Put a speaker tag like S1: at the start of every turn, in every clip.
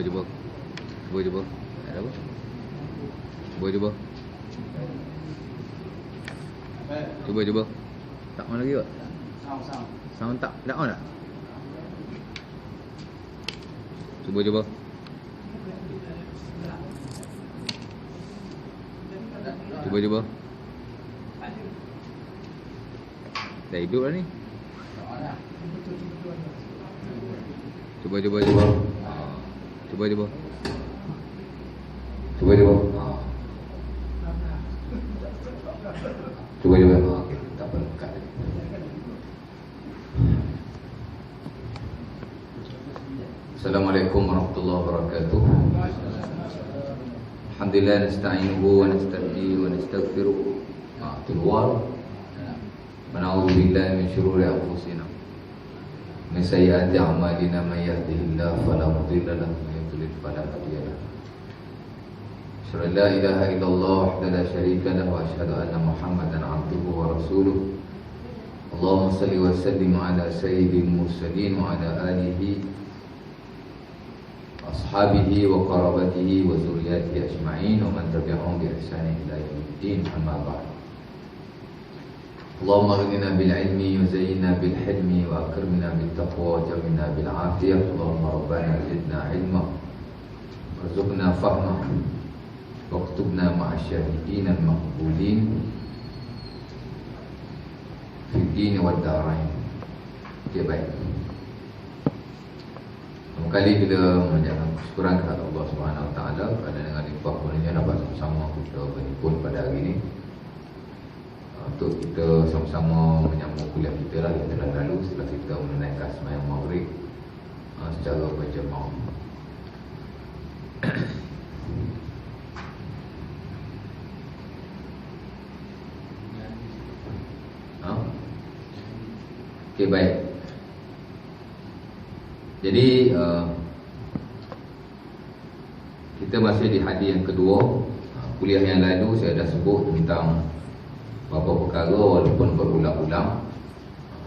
S1: cuba. Cuba. Ada apa? Cuba. Cuba. Tak on lagi tak? Sound tak? Dah on tak? Cuba. Cuba. Dah hidup dah ni. Cuba. Cuba. Okey, tak apa, kat lagi. Assalamualaikum warahmatullahi wabarakatuh. Alhamdulillah nasta'inuhu wa nasta'dihi wa nastaghfiruh. Ma'tul wa na'udzu billahi min shururi anfusina min sayyiati a'malina may yahdihillahu fala mudilla lahu wa may yudlil fala hadiya lahu. Asyhadu an la ilaha illallah wahdahu la syarika lahu wa asyhadu anna Muhammadan 'abduhu wa rasuluh. Allahumma shalli wa sallim ala sayyidil mursalin wa ala alihi ashabihi wa qarabatihi wa zurriyyatihi ajma'in wa man tabi'ahum bi ihsanin ila yaumiddin, amma ba'd. Allahumma aghnina bil ilmi wa zayyinna bil hilmi wa akrimna bit taqwa wa jamilna bil afiyah. Allahumma rabbana zidna ilma warzuqna fahma waktubna ma'asy syahidin al maqbulin fid din wad darain. Okey, baik. Kali kita mengucapkan kesyukuran kepada Allah Subhanahu Wa Taala kerana dengan limpah kurnianya dapat sama-sama kita berhimpun pada hari ini untuk kita sama-sama menyambung kuliah kita lah yang telah lalu setelah kita menunaikan sembahyang maghrib secara berjemaah. Okey, baik. Jadi kita masih di hadis yang kedua. Kuliah yang lalu saya dah sebut tentang beberapa perkara walaupun berulang-ulang,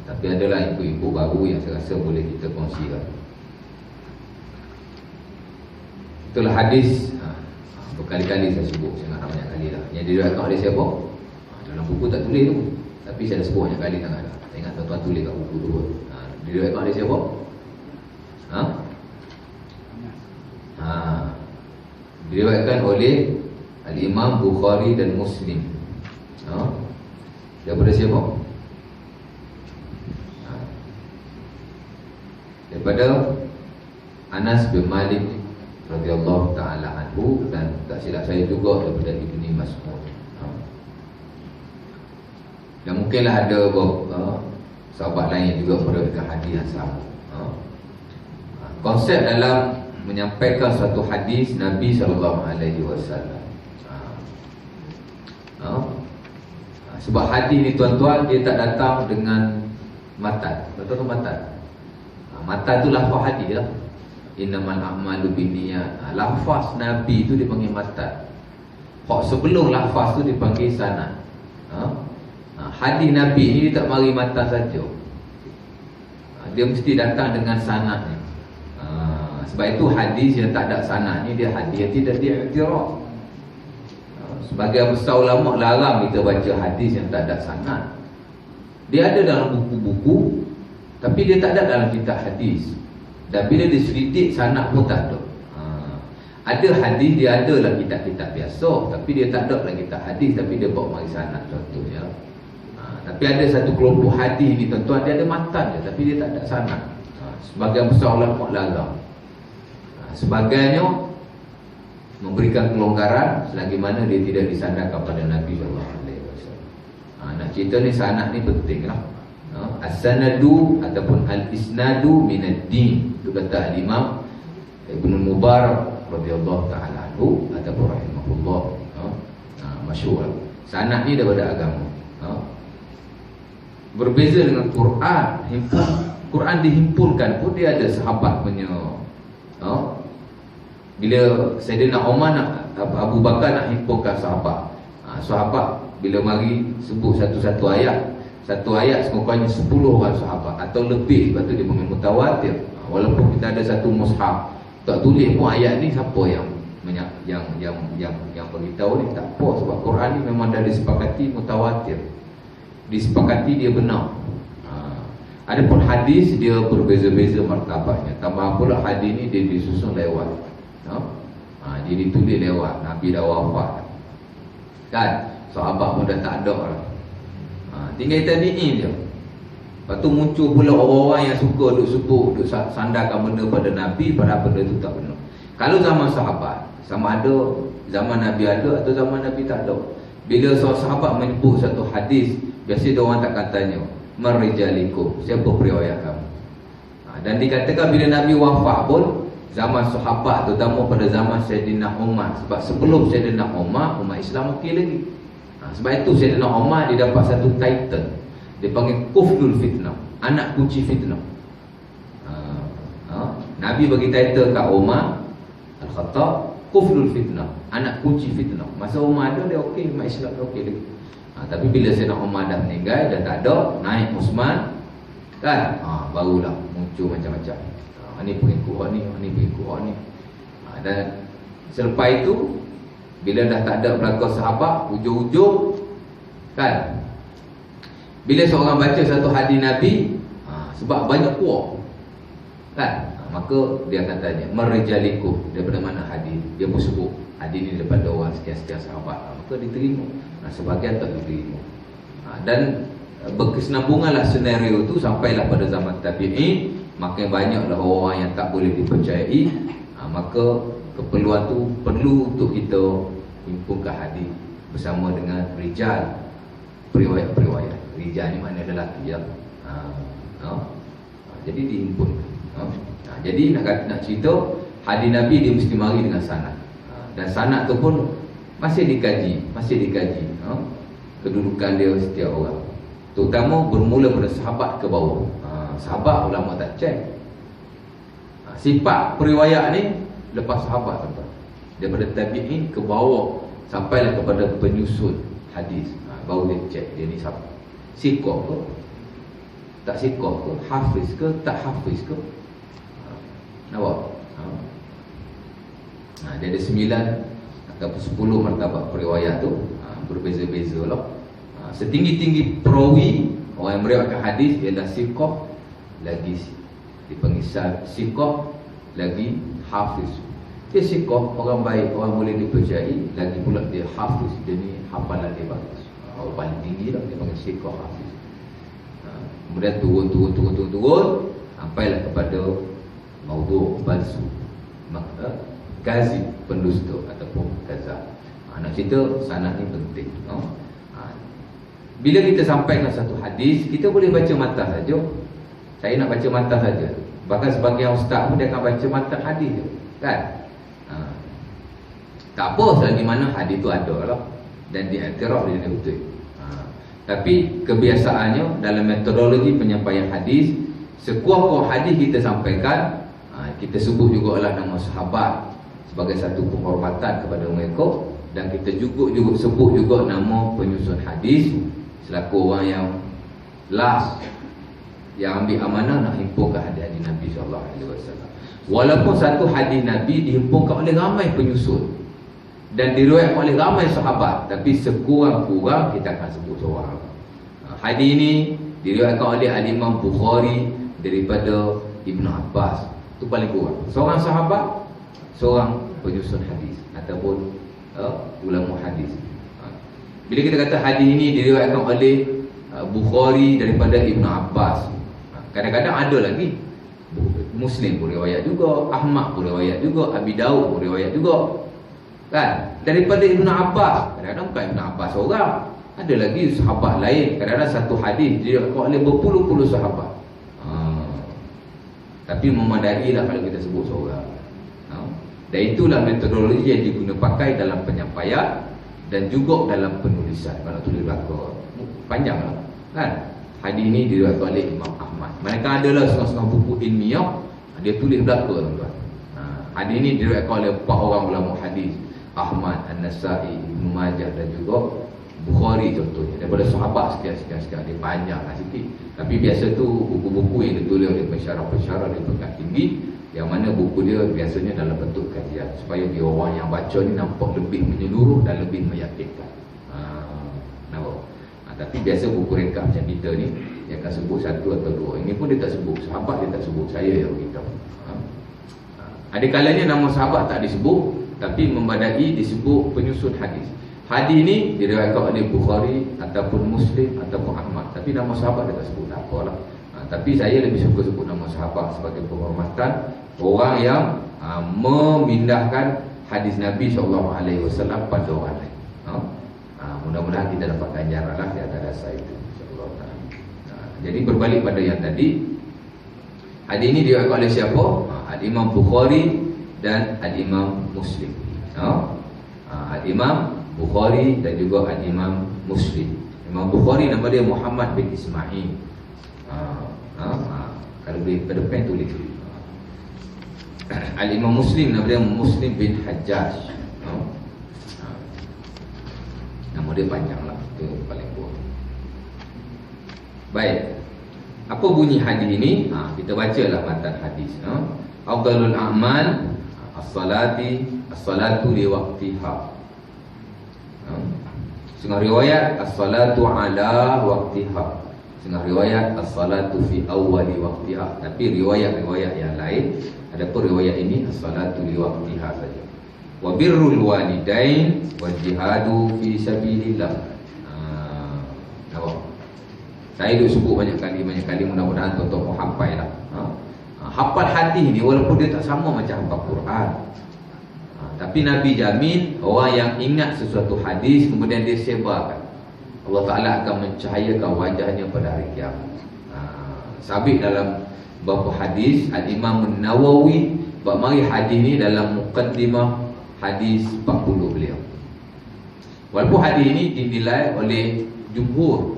S1: tapi adalah info-info baru yang saya rasa boleh kita kongsikan. Itulah hadis berkali-kali saya sebut, saya nak banyak kali lah. Yang diriwayatkan oleh siapa? Dalam buku tak tulis tu, tapi saya dah sebut banyak kali sangat dah. Saya ingat tuan-tuan tulis kat buku tu. Diriwayatkan oleh siapa? Diriwayatkan oleh Al-Imam Bukhari dan Muslim. Daripada siapa? Daripada Anas bin Malik radhiyallahu ta'ala anhu, dan tak silap saya juga daripada Ibni Mas'ud. Dan mungkinlah ada sahabat lain juga merupakan hadis yang sama. Konsep dalam menyampaikan satu hadis Nabi sallallahu alaihi wasallam. Sebab hadis ni tuan-tuan, dia tak datang dengan matan. Betul ke matan? Matan tu lafaz hadis lah. Innamal a'malu binniyat. Lafaz Nabi tu dipanggil matan. Hak sebelum lafaz tu dipanggil sanad. Hadis Nabi ni dia tak mari matan saja. Dia mesti datang dengan sanad ni. Sebab itu hadis yang tak ada sanad ni dia hadis yang tidak diiktiraf. Sebagai besar ulama larang kita baca hadis yang tak ada sanad. Dia ada dalam buku-buku, tapi dia tak ada dalam kitab hadis. Dan bila diselidik, sanad pun tak ada. Ada hadis dia ada dalam kitab-kitab biasa, tapi dia tak ada dalam kitab hadis, tapi dia bawa mari sanad contohnya. Tapi ada satu kelompok hadis ni tuan-tuan, dia ada matan je, tapi dia tak ada sanad. Sebagai besar ulama larang. Sebagainya memberikan kelonggaran selagi mana dia tidak disandarkan pada Nabi sallallahu alaihi wasallam. Nak cerita ni sanad ni pentinglah. As-sanadu ataupun al-isnadu minad-din. Itu kata Imam Ibnu Mubarak radhiyallahu taala anhu ataupun rahimahullah. Masyhur. Sanad ni daripada agama. Berbeza dengan Quran. Quran dihimpunkan pun dia ada sahabat punya. Bila Sayyidina Umar nak, Abu Bakar nak himpunkan sahabat, sahabat bila mari sebut satu-satu ayat, satu ayat sekurang-kurangnya 10 orang sahabat atau lebih, sebab tu dia panggil mutawatir. Walaupun kita ada satu mushaf, Tak tulis pun ayat ni siapa yang beritahu ni, tak apa, sebab Quran ni memang dah disepakati mutawatir, disepakati dia benar. Adapun hadis dia berbeza-beza martabatnya. Tambah pula hadis ni dia disusun lewat, dia ditulis lewat Nabi dah wafat kan, sahabat pun dah tak ada lah, tinggal tabi'in je. Lepas tu muncul pula orang-orang yang suka duk sebut, duk sandarkan benda pada Nabi, pada benda tu tak benar. Kalau zaman sahabat, sama ada zaman Nabi ada atau zaman Nabi tak ada, bila seorang sahabat menyebut satu hadis, biasa dia orang takkan tanya marijalikum, siapa periwayat kamu. Dan dikatakan bila Nabi wafat pun, zaman sahabat, terutama pada zaman Sayyidina Umar, sebab sebelum Sayyidina Umar, umat Islam okey lagi. Sebab itu Sayyidina Umar dia dapat satu title, dia panggil Kuflul Fitnah, anak kunci fitnah. Nabi bagi title kat Umar Al-Khattab, Kuflul Fitnah, anak kunci fitnah. Masa Umar ada dia okey, umat Islam dia okey lagi. Tapi bila Sayyidina Umar dah meninggal, dah tak ada, naik Uthman kan, barulah muncul macam-macam. Ni pengikut ni, ni pengikut ni. Dan selepas itu, bila dah tak ada belakang sahabat, ujung-ujung kan, bila seorang baca satu hadis Nabi, sebab banyak kuat kan, maka dia akan tanya marijalikum, daripada mana hadis. Dia pun sebut hadis ni daripada orang sekian-sekian sahabat, maka diterima. Sebahagian tak diterima. Dan berkesinambunganlah senario tu sampailah pada zaman tabi'in. Makin banyaklah orang yang tak boleh dipercayai, maka keperluan tu perlu untuk kita himpunkan hadis bersama dengan rijal, periwayat-periwayat. Rijal ni maknanya lelaki ya. Jadi dihimpun. Jadi nak cerita hadis Nabi dia mesti mari dengan sanad. Dan sanad tu pun masih dikaji kedudukan dia setiap orang, terutama bermula pada sahabat ke bawah. Sahabat ulama tak cek. Sifat periwayat ni lepas sahabat tuan-tuan, daripada tabi'in ke bawah sampailah kepada penyusun hadis, baru dia cek dia ni siapa, siqah ke tak siqah ke, hafiz ke tak hafiz ke. Nampak? Dia ada 9 ataupun 10 martabat periwayat tu, berbeza-beza lah. Setinggi-tinggi perawi orang yang meriwayatkan hadis ialah siqah, lagi dipanggil siqah, lagi hafiz. Dia siqah, orang baik, orang boleh dipercayai, lagi pula dia hafiz, dia ni hafalan dia bagus, orang paling tinggi lah, dia panggil siqah, hafiz. Kemudian turun sampailah kepada maudhu' palsu, kazib, pendusta ataupun kazab. Nak cerita sanad ni penting. Bila kita sampaikan satu hadis, kita boleh baca matan saja. Saya nak baca matan saja. Bahkan sebagian ustaz pun dia akan baca matan hadis je, kan? Tak apa selagi mana hadis tu ada lah dan diiktiraf dia betul. Tapi kebiasaannya dalam metodologi penyampaian hadis, sekuah-kuah hadis kita sampaikan, kita sebut jugalah nama sahabat sebagai satu penghormatan kepada mereka, dan kita juga sebut juga nama penyusun hadis selaku orang yang last yang ambil amanah nak himpunkan hadis-hadis Nabi SAW. Walaupun satu hadis Nabi dihimpunkan oleh ramai penyusun dan diriwayatkan oleh ramai sahabat, tapi sekurang-kurang kita akan sebut seorang. Hadis ini diriwayatkan oleh Al-Imam Bukhari daripada Ibnu Abbas, itu paling kurang. Seorang sahabat, seorang penyusun hadis ataupun ulama hadis. Bila kita kata hadis ini diriwayatkan oleh Bukhari daripada Ibnu Abbas, kadang-kadang ada lagi Muslim pun riwayat juga, Ahmad pun riwayat juga, Abi Daud pun riwayat juga, kan? Daripada Ibnu Abbas, kadang-kadang bukan Ibnu Abbas seorang, ada lagi sahabat lain. Kadang-kadang satu hadis diriwayatkan oleh berpuluh-puluh sahabat. Tapi memadailah kalau kita sebut seorang. Dan itulah metodologi yang diguna pakai dalam penyampaian dan juga dalam penulisan. Kalau tulis belakang panjanglah, kan? Hadis ini diriwayatkan oleh Imam Ahmad. Mereka adalah setengah-setengah buku ilmiah, dia tulis belakang, tuan-tuan. Hadis ini diriwayatkan oleh 4 orang ulama hadis, Ahmad, An-Nasai, Ibnu Majah dan juga Bukhari contohnya. Daripada sahabat sekian-sekian, dia panjanglah sikit. Tapi biasa tu buku-buku yang ditulis oleh pensyarah-pensyarah di peringkat tinggi, yang mana buku dia biasanya dalam bentuk kajian, supaya dia orang yang baca ni nampak lebih menyeluruh dan lebih meyakinkan. Tapi biasa buku rekap macam kita ni, dia akan sebut satu atau dua. Ini pun dia tak sebut, sahabat dia tak sebut, saya yang beritahu. Ada kalanya nama sahabat tak disebut, tapi membadai disebut penyusun hadis. Hadis ni diriwayatkan oleh Bukhari ataupun Muslim ataupun Ahmad, tapi nama sahabat dia tak sebut, tak apalah. Tapi saya lebih suka sebut nama sahabat sebagai penghormatan orang yang memindahkan hadis Nabi SAW pada orang lain. Mudah-mudahan kita dapat ganjaran lah di atas dasar itu, insya-Allah. Jadi berbalik pada yang tadi, hadis ini diriwayatkan oleh siapa? Al-Imam Bukhari dan Al-Imam Muslim. Al-Imam Bukhari dan juga Al-Imam Muslim. Imam Bukhari nama dia Muhammad bin Ismail. Kalau boleh pada pen tulis. Al-Imam Muslim nama dia Muslim bin Hajjaj. Nama dia panjang lah, itu paling kurang. Baik, apa bunyi hadis ini? Kita bacalah matan hadis. Afdalul a'mal as-salatu li waqtiha. Setengah riwayat as-salatu ala waqtiha, setengah riwayat as-salatu fi awwali waqtiha. Tapi riwayat-riwayat yang lain, adapun riwayat ini as-salatu li waqtiha saja. Wa birrul walidain wal jihadu fi sabilillah. Saya dah sebut banyak kali, mudah-mudahan tuan-tuan pun hafal lah. Hafal hadis ni walaupun dia tak sama macam hafal Quran, tapi Nabi jamin orang yang ingat sesuatu hadis kemudian dia sebarkan, Allah Ta'ala akan mencahayakan wajahnya pada hari kiamat. Sabit dalam beberapa hadis, Al-Imam Nawawi bab mari hadis ni dalam muqaddimah hadis 40 beliau. Walaupun hadis ini dinilai oleh jumhur,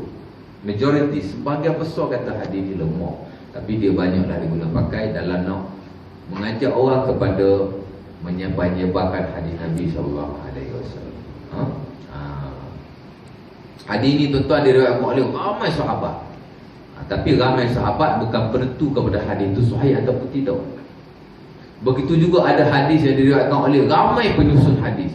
S1: majoriti, sebahagian besar kata hadis ini lemah, tapi dia banyaklah diguna pakai dalam nak mengajak orang kepada menyebarkan hadis Nabi SAW. Hadis ini tuan-tuan diriwayatkan oleh ramai sahabat. Tapi ramai sahabat bukan penentu kepada hadis itu sahih ataupun tidak. Begitu juga ada hadis yang diriwayatkan oleh ramai penyusun hadis.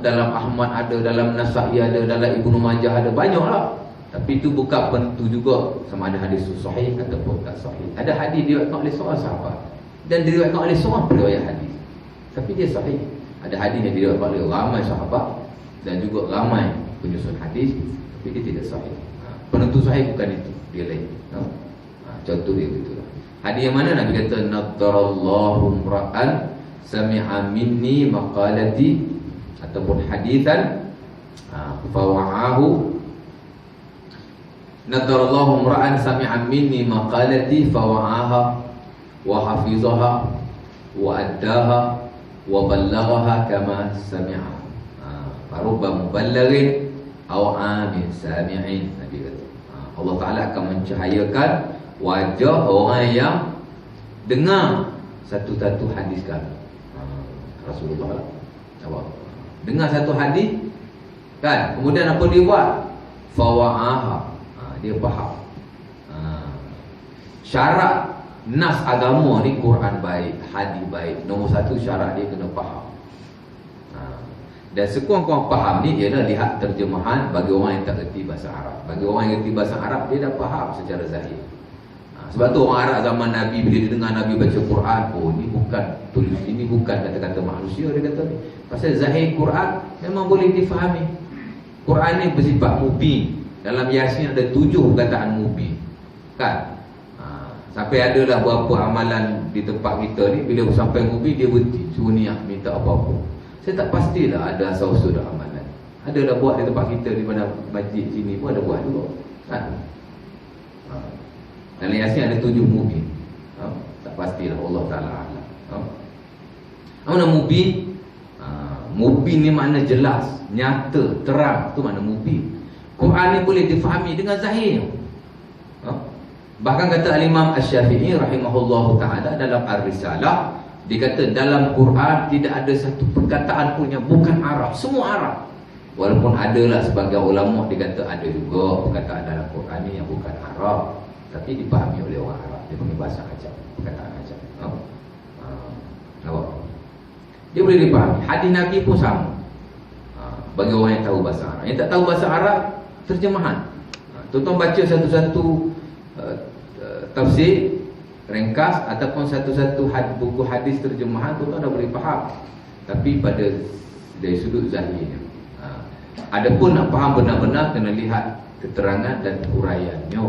S1: Dalam Ahmad ada, dalam Nasa'i ada, dalam Ibnu Majah ada, banyaklah. Tapi itu bukan penentu juga sama ada hadis itu sahih ataupun tak sahih. Ada hadis diriwayatkan oleh seorang sahabat dan diriwayatkan oleh seorang periwayat hadis, tapi dia sahih. Ada hadis yang diriwayatkan oleh ramai sahabat dan juga ramai penyusun hadis, tapi dia tidak sahih. Penentu sahih bukan itu, dia lain. Contoh dia begitulah. Hadis yang mana Nabi kata nadarallahu ra'an sami'a minni maqalati ataupun hadithan fawa'ahu. Nadarallahu ra'an sami'a minni maqalati fawa'aha wa hafizaha wa addaha wa ballaghaha kama sami'a. Farubba muballighin aw amin sami'in. Nabi kata Allah Ta'ala akan mencahayakan wajah orang yang dengar satu-satu hadis kami. Rasulullah lah. Dengar satu hadis kan, kemudian apa dia buat? Fawa'aha, dia faham. Syarat nas agama ni Quran baik, hadis baik. Nombor satu syarat dia kena faham. Dan sekurang-kurang faham ni ialah lihat terjemahan bagi orang yang tak reti bahasa Arab. Bagi orang yang reti bahasa Arab, dia dah faham secara zahir. Sebab tu orang Arab zaman Nabi, bila dia dengar Nabi baca Quran, oh ini bukan tulis, ini bukan kata-kata manusia, dia kata ni. Pasal zahir Quran memang boleh difahami. Quran ni bersifat mubin. Dalam Yasin ada 7 perkataan mubin, kan? Sampai adalah beberapa amalan di tempat kita ni, bila sampai mubin dia berhenti, suruh niat minta apa-apa. Saya tak pastilah ada asal-usul dah amalan. Adalah buat di tempat kita di mana masjid sini pun ada buat juga, kan? Dalam Yasin ada 7 mubin. Tak pastilah, Allah Ta'ala alam. Mana mubin? Mubin ni makna jelas, nyata, terang. Itu makna mubin. Quran ni boleh difahami dengan zahir. Bahkan kata Al-Imam Asy-Syafi'i rahimahullahu ta'ala dalam Ar-Risalah, dia kata dalam Quran tidak ada satu perkataan pun yang bukan Arab. Semua Arab. Walaupun adalah sebagian ulama dia kata ada juga perkataan dalam Quran ni yang bukan Arab, tapi dipahami oleh orang Arab. Dia panggil bahasa ajam, perkataan ajam. dia boleh dipahami. Hadis Nabi pun sama. Bagi orang yang tahu bahasa Arab. Yang tak tahu bahasa Arab, terjemahan. Tuan-tuan baca satu-satu tafsir ringkas ataupun satu-satu buku hadis terjemahan, tuan-tuan dah boleh faham. Tapi dari sudut zahirnya. Adapun nak faham benar-benar, kena lihat keterangan dan huraiannya.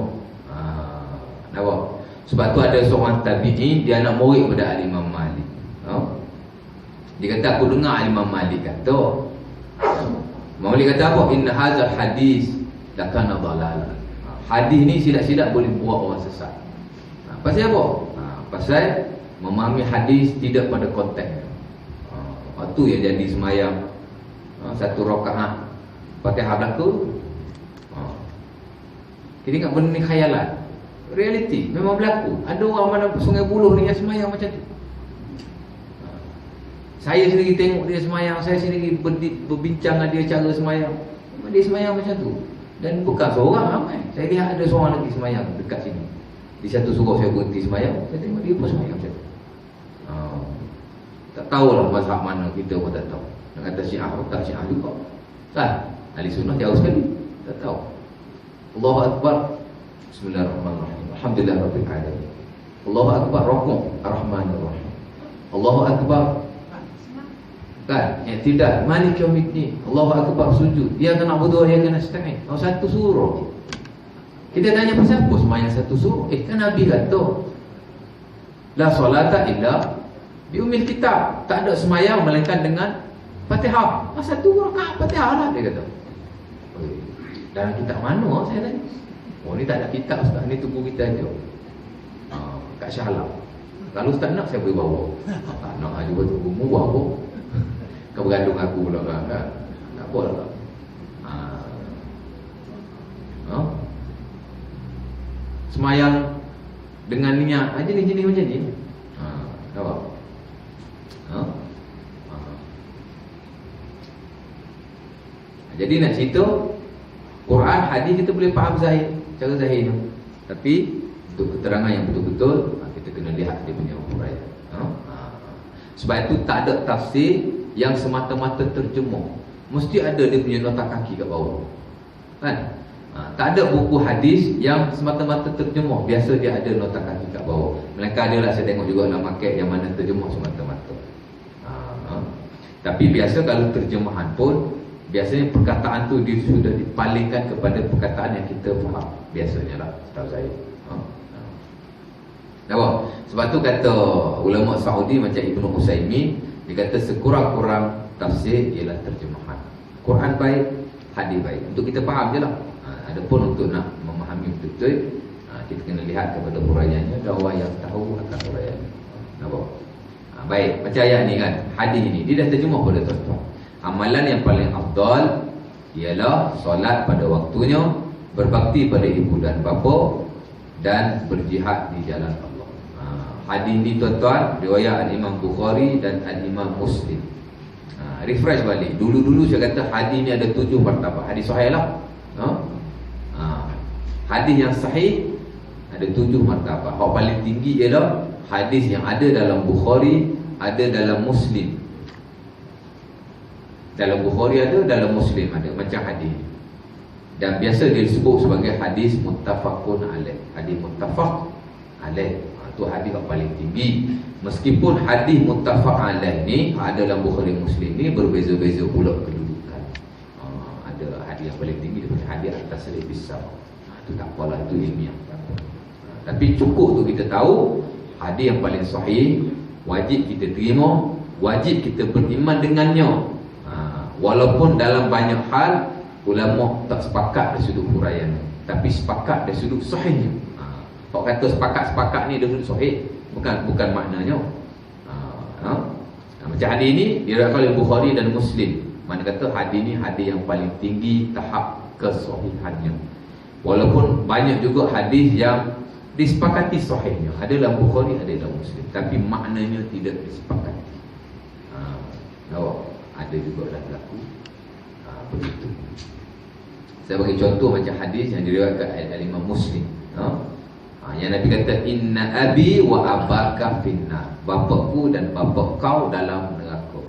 S1: Nampak? Sebab tu ada seorang tabi'in, dia anak murid pada Imam Malik. Dia kata, aku dengar Imam Malik kata, Imam Malik kata apa? Inna hazal hadis lakana dhalala. Hadis ni silap-silap boleh buat orang sesat. Pasal apa? Pasal memahami hadis tidak pada konteks. Itu yang jadi semayang satu rakaat Fatihah berlaku. Kita ingat benda ni khayalan. Realiti memang berlaku. Ada orang mana Sungai Buloh ni yang semayang macam tu. Saya sendiri tengok dia semayang, saya sendiri berbincang dengan dia cara semayang. Memang dia semayang macam tu. Dan bukan seorang, ramai. Saya lihat ada seorang lagi semayang dekat sini. Di satu surau saya berhenti semayang, saya tengok dia pun semayang macam tu. Tak tahulah mazhab mana, kita pun tak tahu. Nak kata Syiah pun tak Syiah juga. Kan? Ahli sunnah jauh sekali. Tak tahu. Allahu Akbar. Bismillahirrahmanirrahim. Alhamdulillah Rabbil Alamin. Allahu Akbar. Ar-Rahmanir-Rahim. Allahu Akbar. Kan? Tidak. Malik yaumiddin. Allahu Akbar, sujud. Dia kena berdoa, dia kena nasta'in. Satu surah. Kita tanya pasal apa semayang satu surah? Kan Nabi kata, la solata illa bi ummil kitab. Tak ada semayang melainkan dengan Fatihah. Satu rakaat Fatihah lah, dia kata. Dalam kitab mana saya tanya? Oh, ni tak ada kitab ustaz, ni tunggu kita aja. Kat Shah Alam. Kalau ustaz nak, saya boleh bawa. Tak nak aja buat tunggu bawa. Kau bergaduh aku pula kan? Tak apa lah. Semayang dengan niat jenis-jenis macam ni. Nampak? Jadi nak cerita Quran, hadis kita boleh faham zahir, cara zahir tu. Tapi untuk keterangan yang betul-betul, kita kena lihat dia punya huraian. Sebab itu tak ada tafsir yang semata-mata terjemah. Mesti ada dia punya nota kaki kat bawah. Kan? Tak ada buku hadis yang semata-mata terjemah. Biasa dia ada nota kaki kat bawah. Melainkan adalah saya tengok juga dalam market yang mana terjemah semata-mata. Tapi biasa kalau terjemahan pun, biasanya perkataan tu dia sudah dipalingkan kepada perkataan yang kita faham. Biasanya lah, setahu saya. Nampak? Sebab tu kata ulama Saudi macam Ibnu Utsaimin, dia kata sekurang-kurang tafsir ialah terjemahan. Quran baik, hadis baik. Untuk kita faham je lah. Adapun untuk nak memahami betul-betul, kita kena lihat kepada huraiannya, dan orang yang tahu akan huraiannya. Nampak? Baik, macam ayat ni kan, hadis ni dia dah terjemah pada tuan-tuan. Amalan yang paling afdal ialah solat pada waktunya, berbakti pada ibu dan bapa, dan berjihad di jalan Allah. Hadis ni tuan-tuan, riwayat Imam Bukhari dan Imam Muslim. Refresh balik. Dulu-dulu saya kata hadis ni ada 7 martabat. Hadis sahih lah. Hadis yang sahih ada 7 martabat. Yang paling tinggi ialah hadis yang ada dalam Bukhari, ada dalam Muslim. Dalam Bukhari ada, dalam Muslim ada, macam hadis. Dan biasa dia disebut sebagai hadis muttafaqun alaih. Hadis muttafaq alaih. Itu hadis yang paling tinggi. Meskipun hadis muttafaq alaih ni ada dalam Bukhari Muslim ni berbeza-beza pula kedudukan. Ada hadis yang paling tinggi daripada hadis atas lebih sama. Itu tak apalah, itu ilmiah. Tapi cukup tu kita tahu hadis yang paling sahih, wajib kita terima, wajib kita beriman dengannya. Walaupun dalam banyak hal ulama tak sepakat dari sudut huraian, tapi sepakat dari sudut sahihnya. Kalau kata sepakat-sepakat ni dari sudut sahih, bukan maknanya. Macam hadis ni diriwayatkan oleh Bukhari dan Muslim. Mana kata hadis ni hadis yang paling tinggi tahap kesahihannya. Walaupun banyak juga hadis yang disepakati sahihnya, ada dalam Bukhari, ada dalam Muslim, tapi maknanya tidak disepakati. Ada juga dah berlaku begitu. Saya bagi contoh macam hadis yang diriwayatkan oleh Imam Muslim. Yang Nabi kata, inna abi wa abaka finnar. Bapakku dan bapak kau dalam neraka.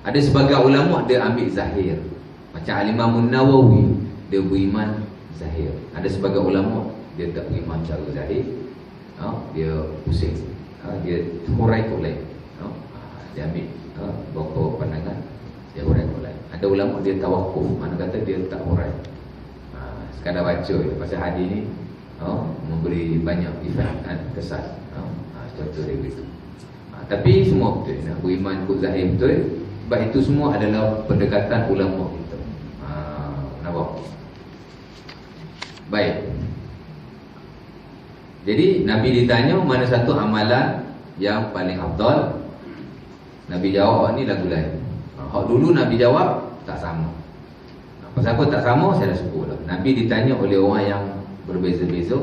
S1: Ada sebagai ulama dia ambil zahir. Macam Al-Imam Nawawi, dia beriman zahir. Ada sebagai ulama dia tak beriman cara zahir. Dia pusing. Dia hurai kot lain. Dia ambil beberapa pandangan, dia hurai kot lain. Ada ulama dia tawakuf, mana kata dia tak hurai. Sekadar baca je. Pasal hadis ni memberi banyak efek kesan. Contoh dia begitu. Tapi semua betul. Nak beriman kot zahir betul. Sebab itu semua adalah pendekatan ulama kita. Nampak? Baik. Jadi Nabi ditanya mana satu amalan yang paling afdal. Nabi jawab ni lagu lain. Hak dulu Nabi jawab tak sama. Pasal apa tak sama saya dah sebut dah. Nabi ditanya oleh orang yang berbeza-beza,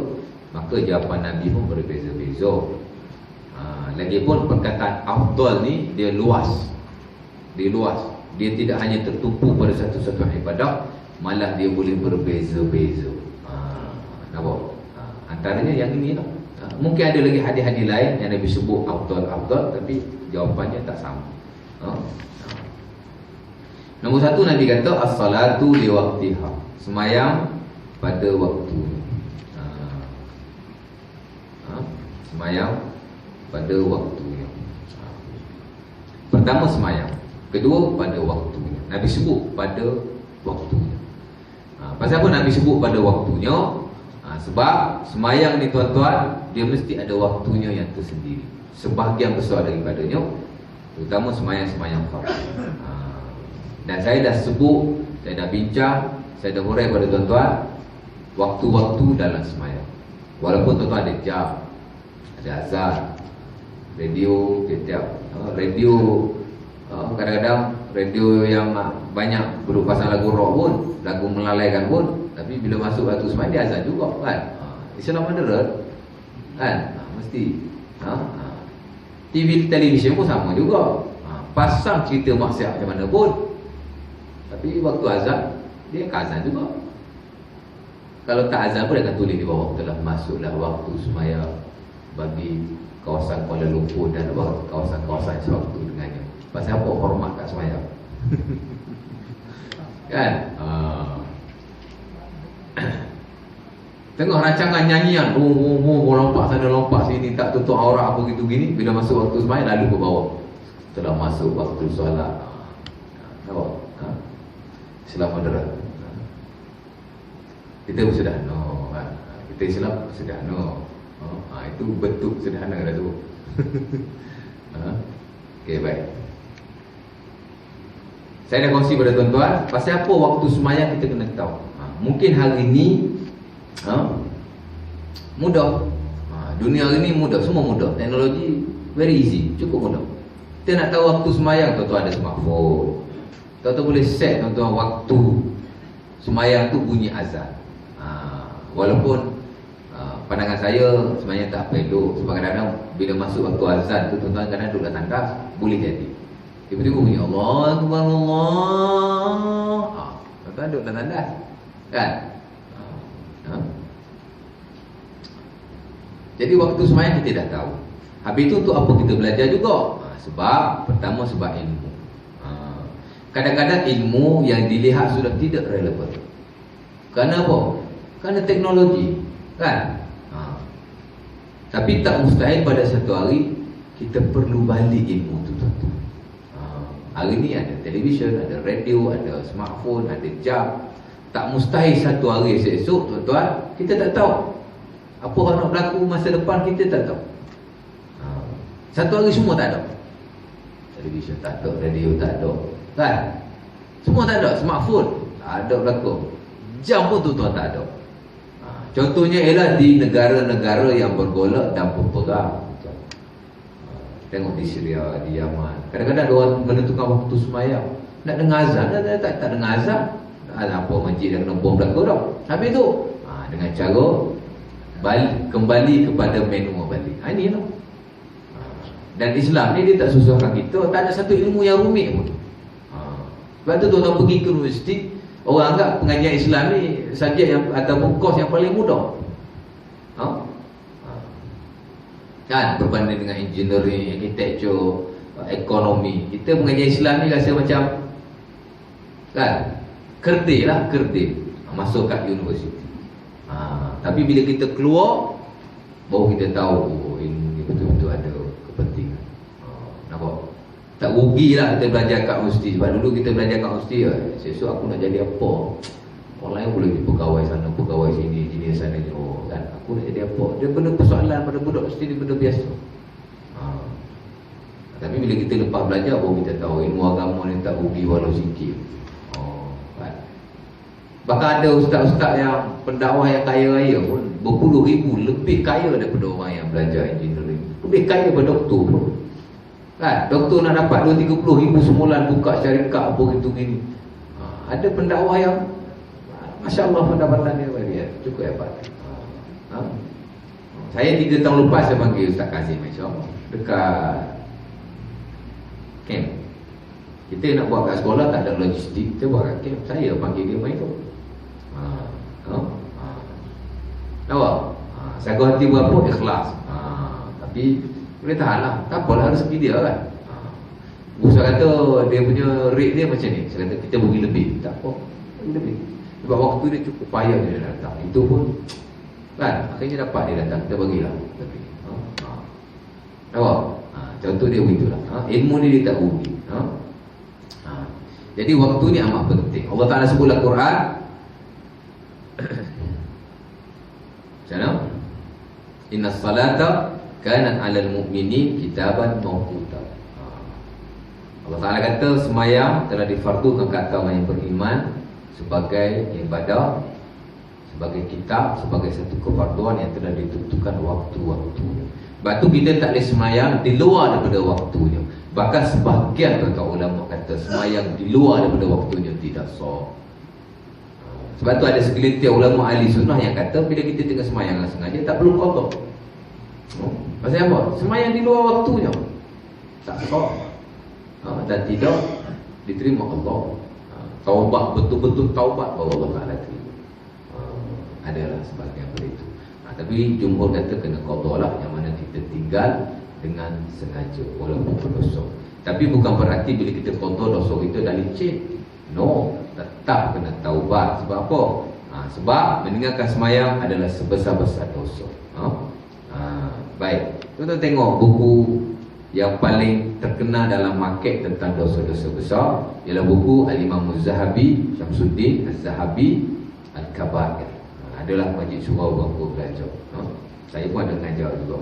S1: maka jawapan Nabi pun berbeza-beza. Lagipun perkataan afdal ni dia luas. Dia luas. Dia tidak hanya tertumpu pada satu-satu ibadah, malah dia boleh berbeza-beza. Nampak? Antaranya yang ini lah. Mungkin ada lagi hadis-hadis lain yang Nabi sebut afdal, tapi jawapannya tak sama. Nombor satu, Nabi kata as-salatu li waqtiha, semayang pada waktunya. Semayang pada waktunya. Pertama semayang, kedua pada waktunya. Nabi sebut pada waktunya. Pasal apa Nabi sebut pada waktunya? Sebab semayang ni tuan-tuan, dia mesti ada waktunya yang tersendiri. Sebahagian besar daripadanya, terutama semayang-semayang fardu. Dan saya dah sebut, saya dah bincang, saya dah hurai pada tuan-tuan waktu-waktu dalam semayang. Walaupun tuan-tuan ada jam, ada azan, radio, radio, kadang-kadang radio yang banyak berupa pasal lagu rock pun, lagu melalaikan pun, tapi bila masuk waktu semayang dia azan juga kan. Islam moderate kan, mesti. TV televisyen pun sama juga. Pasang cerita maksiat macam mana pun, tapi waktu azan dia akan azan juga. Kalau tak azan pun dia akan tulis di bawah, telah masuklah waktu semayang bagi kawasan Kuala Lumpur dan kawasan-kawasan sewaktu dengannya. Pasal apa hormat kat semayang? Kan? Tengok rancangan nyanyian, lompat sana lompat sini, tak tutup aurat apa gitu gini. Bila masuk waktu semayang lalu ke bawah, telah masuk waktu solat. Nampak? Islam moderat. Kita sederhana kan? Kita Islam sederhana. Itu bentuk sederhana dah tu. Okey, baik. Saya dah kongsi pada tuan-tuan pasal apa waktu semayang kita kena tahu. Mungkin hari ini mudah. Dunia hari ni mudah, semua mudah. Teknologi very easy, cukup mudah. Kita nak tahu waktu semayang, tuan-tuan ada smartphone. Tuan-tuan boleh set tuan-tuan waktu semayang tu bunyi azan. Walaupun pandangan saya sebenarnya tak elok. Sebab kadang-kadang bila masuk waktu azan tu tuan-tuan kadang duduk kat tandas, boleh jadi tiba-tiba bunyi Allah Akbar Allah. Tuan-tuan duduk kat tandas kan? Jadi waktu semayang kita dah tahu. Habis itu untuk apa kita belajar juga? Sebab pertama sebab ilmu. Kadang-kadang ilmu yang dilihat sudah tidak relevan. Kerana apa? Kerana teknologi kan? Tapi tak mustahil pada satu hari kita perlu balik ilmu tu tuan-tuan. Hari ni ada televisyen, ada radio, ada smartphone, ada jam. Tak mustahil satu hari esok tuan-tuan kita tak tahu apa yang nak berlaku masa depan, kita tak tahu. Satu hari semua tak ada. Televisyen tak ada, radio tak ada kan? Semua tak ada, smartphone tak ada berlaku, jam pun tuan-tuan tak ada. Contohnya ialah di negara-negara yang bergolak dan berperang. Tengok di Syria, di Yaman. Kadang-kadang ada orang menentukan waktu semayang, nak dengar azan, tak dengar azan. Apa masjid yang kena bom berlaku dah. Habis tu dengan cara kembali kepada manual balik. Ini lah. Dan Islam ni dia tak susahkan kita. Tak ada satu ilmu yang rumit pun. Sebab tu tuan-tuan pergi ke universiti, orang anggap pengajian Islam ni subjek yang ataupun kos yang paling mudah. Kan berbanding dengan engineering, architecture, ekonomi. Kita mengajar Islam ni rasa macam kan kerdil lah, kerdil masuk kat universiti. Tapi bila kita keluar baru kita tahu ini betul-betul ada kepentingan. Nampak? Tak rugilah kita belajar kat universiti. Sebab dulu kita belajar kat universiti, sesuatu aku nak jadi apa, orang lain boleh jadi pegawai sana, pegawai sini, engineer sana, kan? Aku nak jadi apa? Dia benda persoalan pada budak universiti ni benda biasa. Tapi bila kita lepas belajar baru kita tahu ilmu agama ni tak rugi walau sikit. Kan? Bahkan ada ustaz-ustaz yang pendakwah yang kaya-raya pun berpuluh ribu lebih kaya daripada orang yang belajar engineering. Lebih kaya daripada doktor pun. Kan? Doktor nak dapat 2-30 ribu sebulan buka syarikat apa gitu gini. Ada pendakwah yang Masya Allah pendapatan dia cukup hebat. Saya 3 tahun lepas saya panggil Ustaz Kazim dekat camp. Kita nak buat kat sekolah tak ada logistik, kita buat kat camp. Saya panggil dia main tu. Nampak? Saya hati berapa ikhlas. Tapi boleh tahan lah. Tak apalah rezeki dia kan. Saya kata dia punya rate dia macam ni. Saya kata kita bagi lebih. Tak apa, bagi lebih. Sebab waktu dia cukup payah dia datang. Itu pun kan, akhirnya dapat dia datang. Kita bagilah lebih. Nampak? Contoh dia begitulah. Ilmu ni dia tak rugi. Jadi waktu ni amat penting. Allah Ta'ala sebut dalam Quran. Macam mana? Inna salata kanat 'alal mu'minin kitaban mawquta. Allah Ta'ala kata semayang telah difardukan ke atas orang yang beriman sebagai ibadah, sebagai kitab, sebagai satu kefarduan yang telah ditentukan waktu-waktunya. Sebab tu kita tak boleh semayang di luar daripada waktunya. Bahkan sebahagian kata ulama kata semayang di luar daripada waktunya tidak sah. Sebab tu ada segelintir ulama ahli sunnah yang kata bila kita tengah semayang sengaja tak perlu qada. Maksudnya apa? Semayang di luar waktunya tak sah. Dan tidak diterima Allah. Taubat, betul-betul taubat baru Allah Ta'ala terima. Adalah sebahagian begitu. Tapi jumhur kata kena qada lah, yang mana kita tinggal dengan sengaja walaupun berdosa. Tapi bukan berarti bila kita qada dosa kita dah licin. No, tetap kena taubat. Sebab apa? Sebab meninggalkan semayang adalah sebesar-besar dosa. Baik, tuan-tuan tengok buku yang paling terkenal dalam market tentang dosa-dosa besar ialah buku Al-Imam Az-Zahabi, Syamsuddin Az-Zahabi Al-Kabair. Adalah majlis surau bangku belajar. Saya pun ada mengajar juga.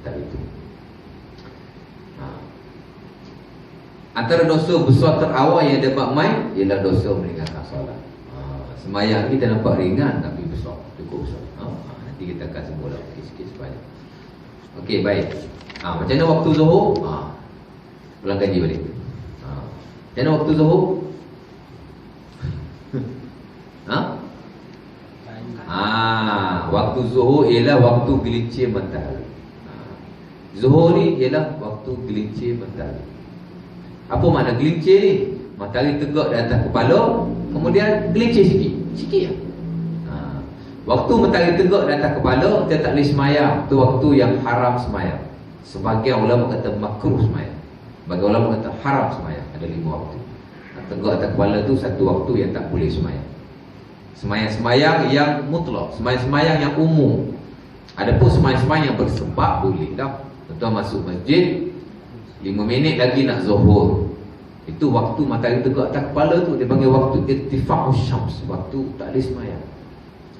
S1: Tak itu. Antara dosa besar terawal yang dapat main ialah dosa meninggalkan solat. Semayang kita nampak ringan tapi besar, cukup besar. Nanti kita akan sebutlah sikit-sikit sebanyak. Okey, baik. Macam mana waktu zuhur? Ulang kaji balik. Macam mana waktu zuhur? Waktu zuhur ialah waktu gelincir matahari. Zuhur ni ialah waktu gelincir matahari. Apa makna gelincir ni? Matahari tegak di atas kepala, kemudian gelincir sikit. Sikit je. Waktu matahari tegak di atas kepala, kita tak boleh semayang. Itu waktu yang haram semayang. Sebagian ulama kata makruh semayang, sebagian ulama kata haram semayang. Ada 5 waktu. Tegak atas kepala tu satu waktu yang tak boleh semayang. Semayang-semayang yang mutlak, semayang-semayang yang umum. Adapun semayang-semayang yang bersebab boleh dah. Tuan masuk masjid 5 minit lagi nak zuhur. Itu waktu matahari tegak atas kepala tu dia panggil waktu irtifa'us syams, waktu tak boleh semayang.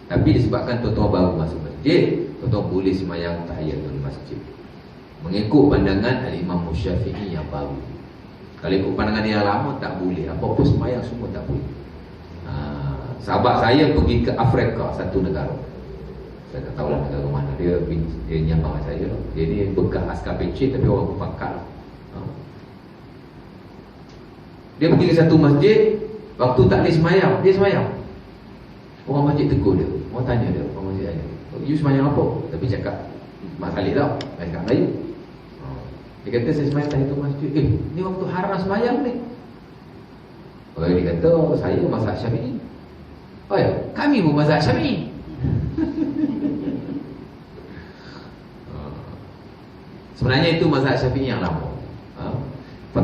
S1: Tapi disebabkan tuan-tuan baru masuk masjid, tuan-tuan boleh semayang tahiyatul masjid mengikut pandangan Al-Imam Syafi'i yang baru. Kalau ikut pandangan yang lama tak boleh. Apa-apa semayang semua tak boleh. Sahabat saya pergi ke Afrika, satu negara. Saya tak tahulah negara mana. Dia nyambang dengan saya. Dia ni bekas askar PC tapi orang berpangkat. Dia pergi ke satu masjid, waktu tak boleh semayang, dia semayang. Orang masjid tegur dia. Orang tanya dia, orang masjid tanya, you semayang apa? Tapi cakap Mak Khalid tau, saya cakap Melayu. Dia kata saya semayang tahiyatul masjid. Ni waktu haram semayang ni. Dia kata saya mazhab Syafi'i. Oh ya, kami pun mazhab Syafi'i. Sebenarnya itu mazhab Syafi'i yang lama.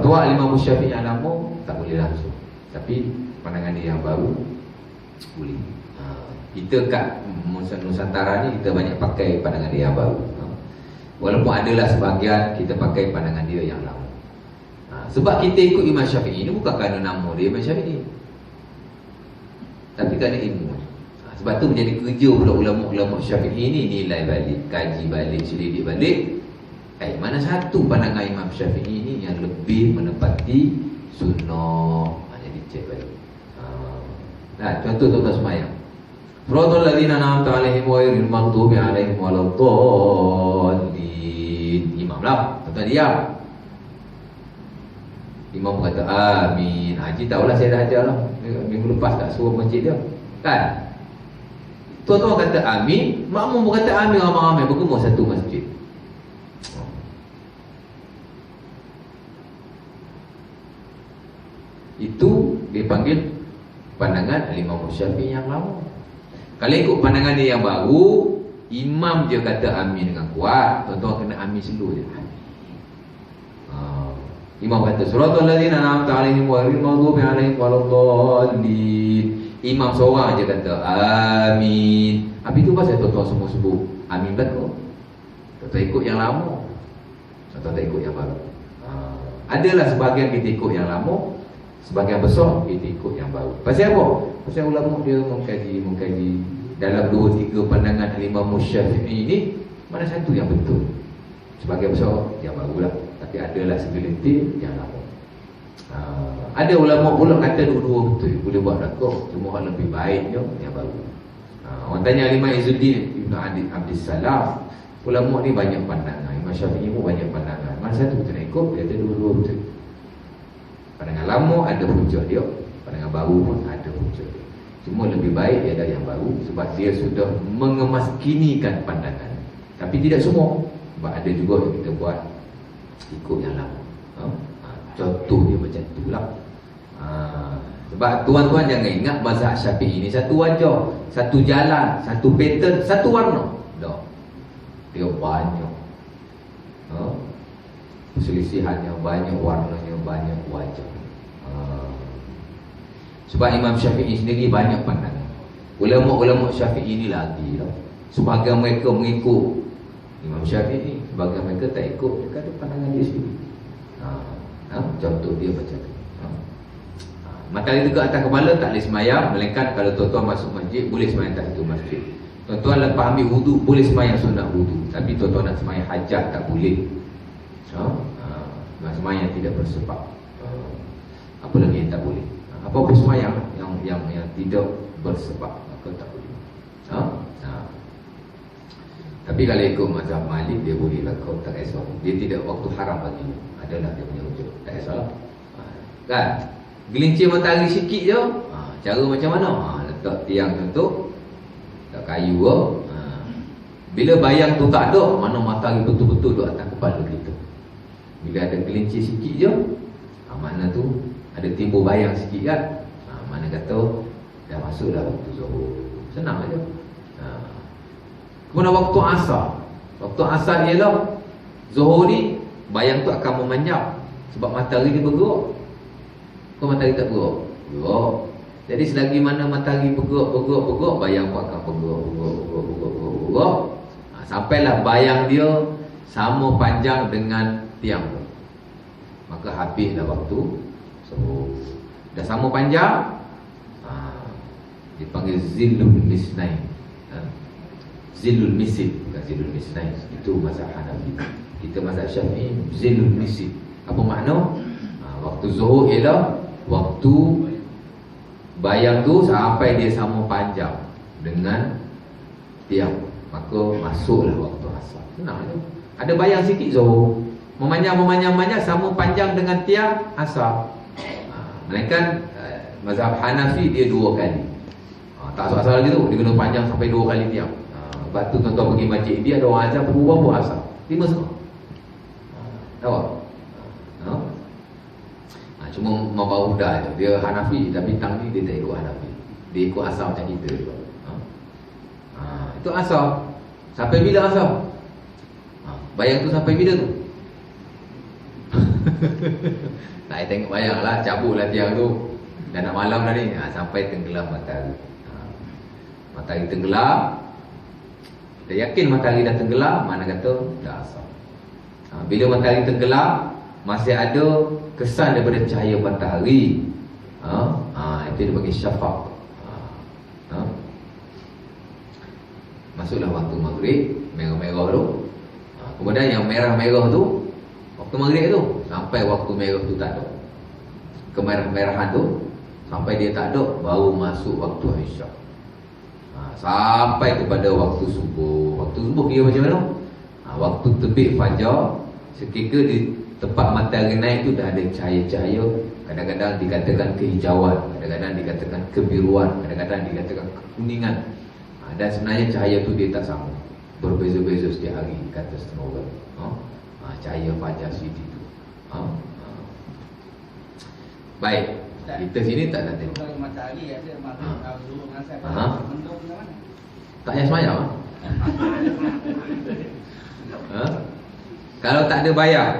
S1: fatwa Imam Syafi'i yang lama tak boleh langsung. Tapi pandangan dia yang baru boleh. Kita kat Nusantara ni kita banyak pakai pandangan dia yang baru. Walaupun adalah sebahagian kita pakai pandangan dia yang lama. Sebab kita ikut Imam Syafi'i ni bukan kerana nama dia Imam Syafi'i, tapi kerana ilmu. Sebab tu menjadi kerja pula ulama-ulama Syafi'i ni nilai balik, kaji balik, selidik balik. Mana satu pandangan Imam Syafi'i ni yang lebih menepati sunnah. Jadi cek balik. Contoh tuan-tuan semayang. Suratul ladzina an'amta 'alaihim ghairil maghdubi 'alaihim waladdallin. Imam lah, tuan-tuan diam. Imam kata amin. Haji tahulah saya dah ajar lah. Minggu lepas tak suruh masjid dia. Kan? Tuan-tuan kata amin, makmum pun kata amin, ramai-ramai bergumul satu masjid. Itu dipanggil pandangan Imam Syafi'i yang lama. Kalau ikut pandangan dia yang baru, imam je kata amin dengan kuat, tuan-tuan kena amin slow je. Imam kata suratul ladzina an'amta 'alaihim ghairil maghdubi 'alaihim waladdallin. Imam seorang je kata amin. Habis tu pasal tuan-tuan semua sebut amin belakang. Tuan-tuan ikut yang lama, tuan-tuan tak ikut yang baru. Adalah sebahagian kita ikut yang lama, sebahagian besar kita ikut yang baru. Pasal apa? Pasal ulama dia mengkaji dalam 2-3 pandangan Imam Syafi'i ini, mana satu yang betul? Sebahagian besar yang barulah, tapi adalah segelintir yang lama. Ada ulama pula kata dua-dua betul, boleh buat rakam, cuma lebih baiknya yang baru. Orang tanya Imam Izzuddin Ibn Abdis Salam, ulama ni banyak pandangan, Imam Syafi'i pun banyak pandangan, mana satu kita nak ikut? Dia kata dua-dua betul. Pandangan lama ada hujah dia, pandangan baru pun ada hujah dia. Cuma lebih baik dia ada yang baru sebab dia sudah mengemaskinikan pandangan. Tapi tidak semua, sebab ada juga yang kita buat ikut yang lama. Contoh dia macam tu lah. Sebab tuan-tuan jangan ingat mazhab Syafi'i ini satu wajah, satu jalan, satu pattern, satu warna. Tak. Dia banyak. Perselisihannya banyak, warnanya banyak, wajah. Sebab Imam Syafi'i sendiri banyak pandangan. Ulama-ulama Syafi'i ini lagi lah. Sebahagian mereka mengikut Imam Syafi'i, sebahagian mereka tak ikut, dia kata pandangan dia sendiri. Contoh dia macam tu. Matahari tegak atas kepala tak boleh semayang, melainkan kalau tuan-tuan masuk masjid boleh semayang tak itu masjid. Tuan-tuan lepas ambil wudu boleh semayang sunat wudu, tapi tuan-tuan nak semayang hajat tak boleh. Semayang tidak bersebab. Apa lagi yang tak boleh? Apa-apa semayang yang tidak bersebab, maka tak boleh. Tapi kalau ikut mazhab Malik, dia boleh lah, kau tak kisah. Dia tidak waktu haram bagi. Adalah dia punya wujud, tak kisahlah. Kan? Gelincir matahari sikit je, cara macam mana? Letak tiang contoh, letak kayu ke. Bila bayang tu tak ada, mana matahari betul-betul duduk atas kepala kita. Bila ada gelincir sikit je, mana tu ada timbul bayang sikit kan, mana kata dah masuk dah waktu zuhur. Senang aja. Kemudian waktu asar. Waktu asar ialah zuhur ni bayang tu akan memanjang sebab matahari dia bergerak. Kau matahari tak bergerak? Bergerak. Jadi selagi mana matahari bergerak, bayang pun akan bergerak. Sampailah bayang dia sama panjang dengan tiang tu, maka habislah waktu. So, dah sama panjang, dipanggil zillul misnain. Zillul misid, bukan zillul misnain. Itu mazhab Hanafi. Kita mazhab Syafi'i zillul misid. Apa makna? Waktu zuhur ialah waktu bayang tu sampai dia sama panjang dengan tiang, maka masuklah waktu asar. Senang je. Ada bayang sikit zuhur, memanjang sama panjang dengan tiang asar. Melainkan mazhab Hanafi dia 2 kali. Tak asal-asal lagi tu, dia kena panjang sampai 2 kali tiang. Lepas tu tuan-tuan pergi masjid, dia ada orang azan pukul berapa asar? 5 setengah. Tahu tak? Cuma membawa dah je. Dia Hanafi, tapi tang ni dia tak ikut Hanafi. Dia ikut asar macam kita juga. Itu asar. Sampai bila asar? Bayang tu sampai bila tu? Tak tengok bayang lah, cabutlah tiang tu. Dah nak malam dah ni, sampai tenggelam matahari. Matahari tenggelam, kita yakin matahari dah tenggelam, mana kata dah asar. Bila matahari tenggelam, masih ada kesan daripada cahaya matahari. Itu dia panggil syafaq. Masuklah waktu maghrib, merah-merah tu. Kemudian yang merah-merah tu, waktu maghrib tu, sampai waktu merah tu tak ada. Kemerah-merahan tu, sampai dia tak ada, baru masuk waktu isyak. Sampai kepada waktu subuh. Waktu subuh kira macam mana? Waktu terbit fajar, seketika di tempat matahari naik tu dah ada cahaya-cahaya. Kadang-kadang dikatakan kehijauan, kadang-kadang dikatakan kebiruan, kadang-kadang dikatakan kekuningan. Dan sebenarnya cahaya tu dia tak sama, berbeza-beza setiap hari, kata setengah orang. Cahaya fajar sidi tu. Baik, kita sini tak ada tengok.
S2: Kalau matahari ada maghrib dulu dengan saya mendung ke mana?
S1: Tak payah semayang. Kalau tak ada bayang,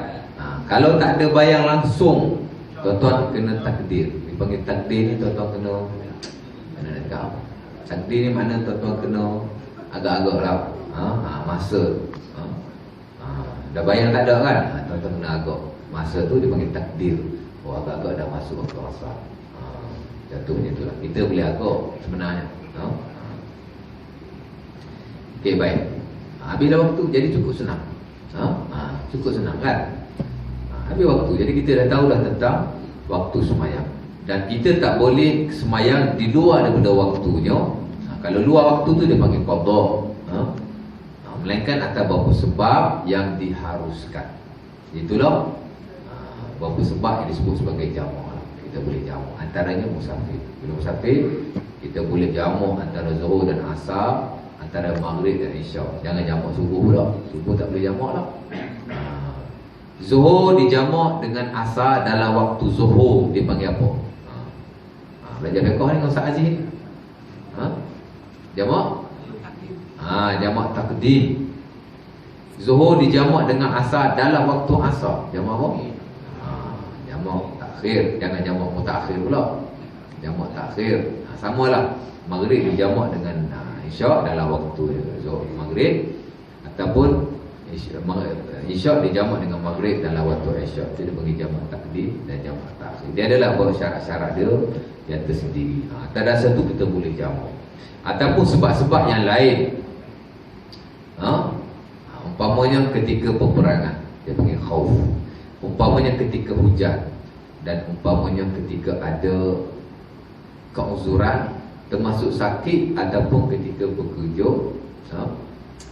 S1: kalau tak ada bayang langsung, tuan-tuan kena takdir. Dipanggil takdir ni tuan-tuan kena dekat apa? Takdir ni mana tuan-tuan kena agak-agak lah masa. Dah bayang tak ada kan? Tuan-tuan kena agak. Masa tu dipanggil takdir. Agak-agak dah masuk waktu asar. Jatuhnya itulah. Kita boleh agak sebenarnya. Okey, baik. Habis dah waktu, jadi cukup senang. Cukup senang kan? Habis waktu, jadi kita dah tahu dah tentang waktu semayang. Dan kita tak boleh semayang di luar daripada waktunya. Kalau luar waktu tu dia panggil qadha. Melainkan atas beberapa sebab yang diharuskan. Itulah beberapa sebab yang disebut sebagai jamak. Kita boleh jamak. Antaranya musafir. Bila musafir, kita boleh jamak antara zuhur dan asar, antara maghrib dan isyak. Jangan jamak subuh pula. Subuh tak boleh jamak lah. Zuhur dijamak dengan asar dalam waktu zuhur, dipanggil apa? Belajar fiqh ni dengan Ustaz Aziz ni. Jamak? Jamak takdim. Zuhur dijamak dengan asar dalam waktu asar. Jamak apa? Jamak takhir. Jangan jamak mutakhir pula. Jamak takhir. Samalah. Maghrib dijamak dengan isyak dalam waktu zuhur maghrib, ataupun isyak dijamak dengan maghrib dalam waktu isyak. Itu dia panggil jamak takdim dan jamak takhir. Dia adalah buat syarat-syarat dia yang tersendiri. Atas dasar tu kita boleh jamak. Ataupun sebab-sebab yang lain. Umpamanya ketika peperangan, dia panggil khauf. Umpamanya ketika hujan, dan umpamanya ketika ada keuzuran, termasuk sakit, ataupun ketika bekerja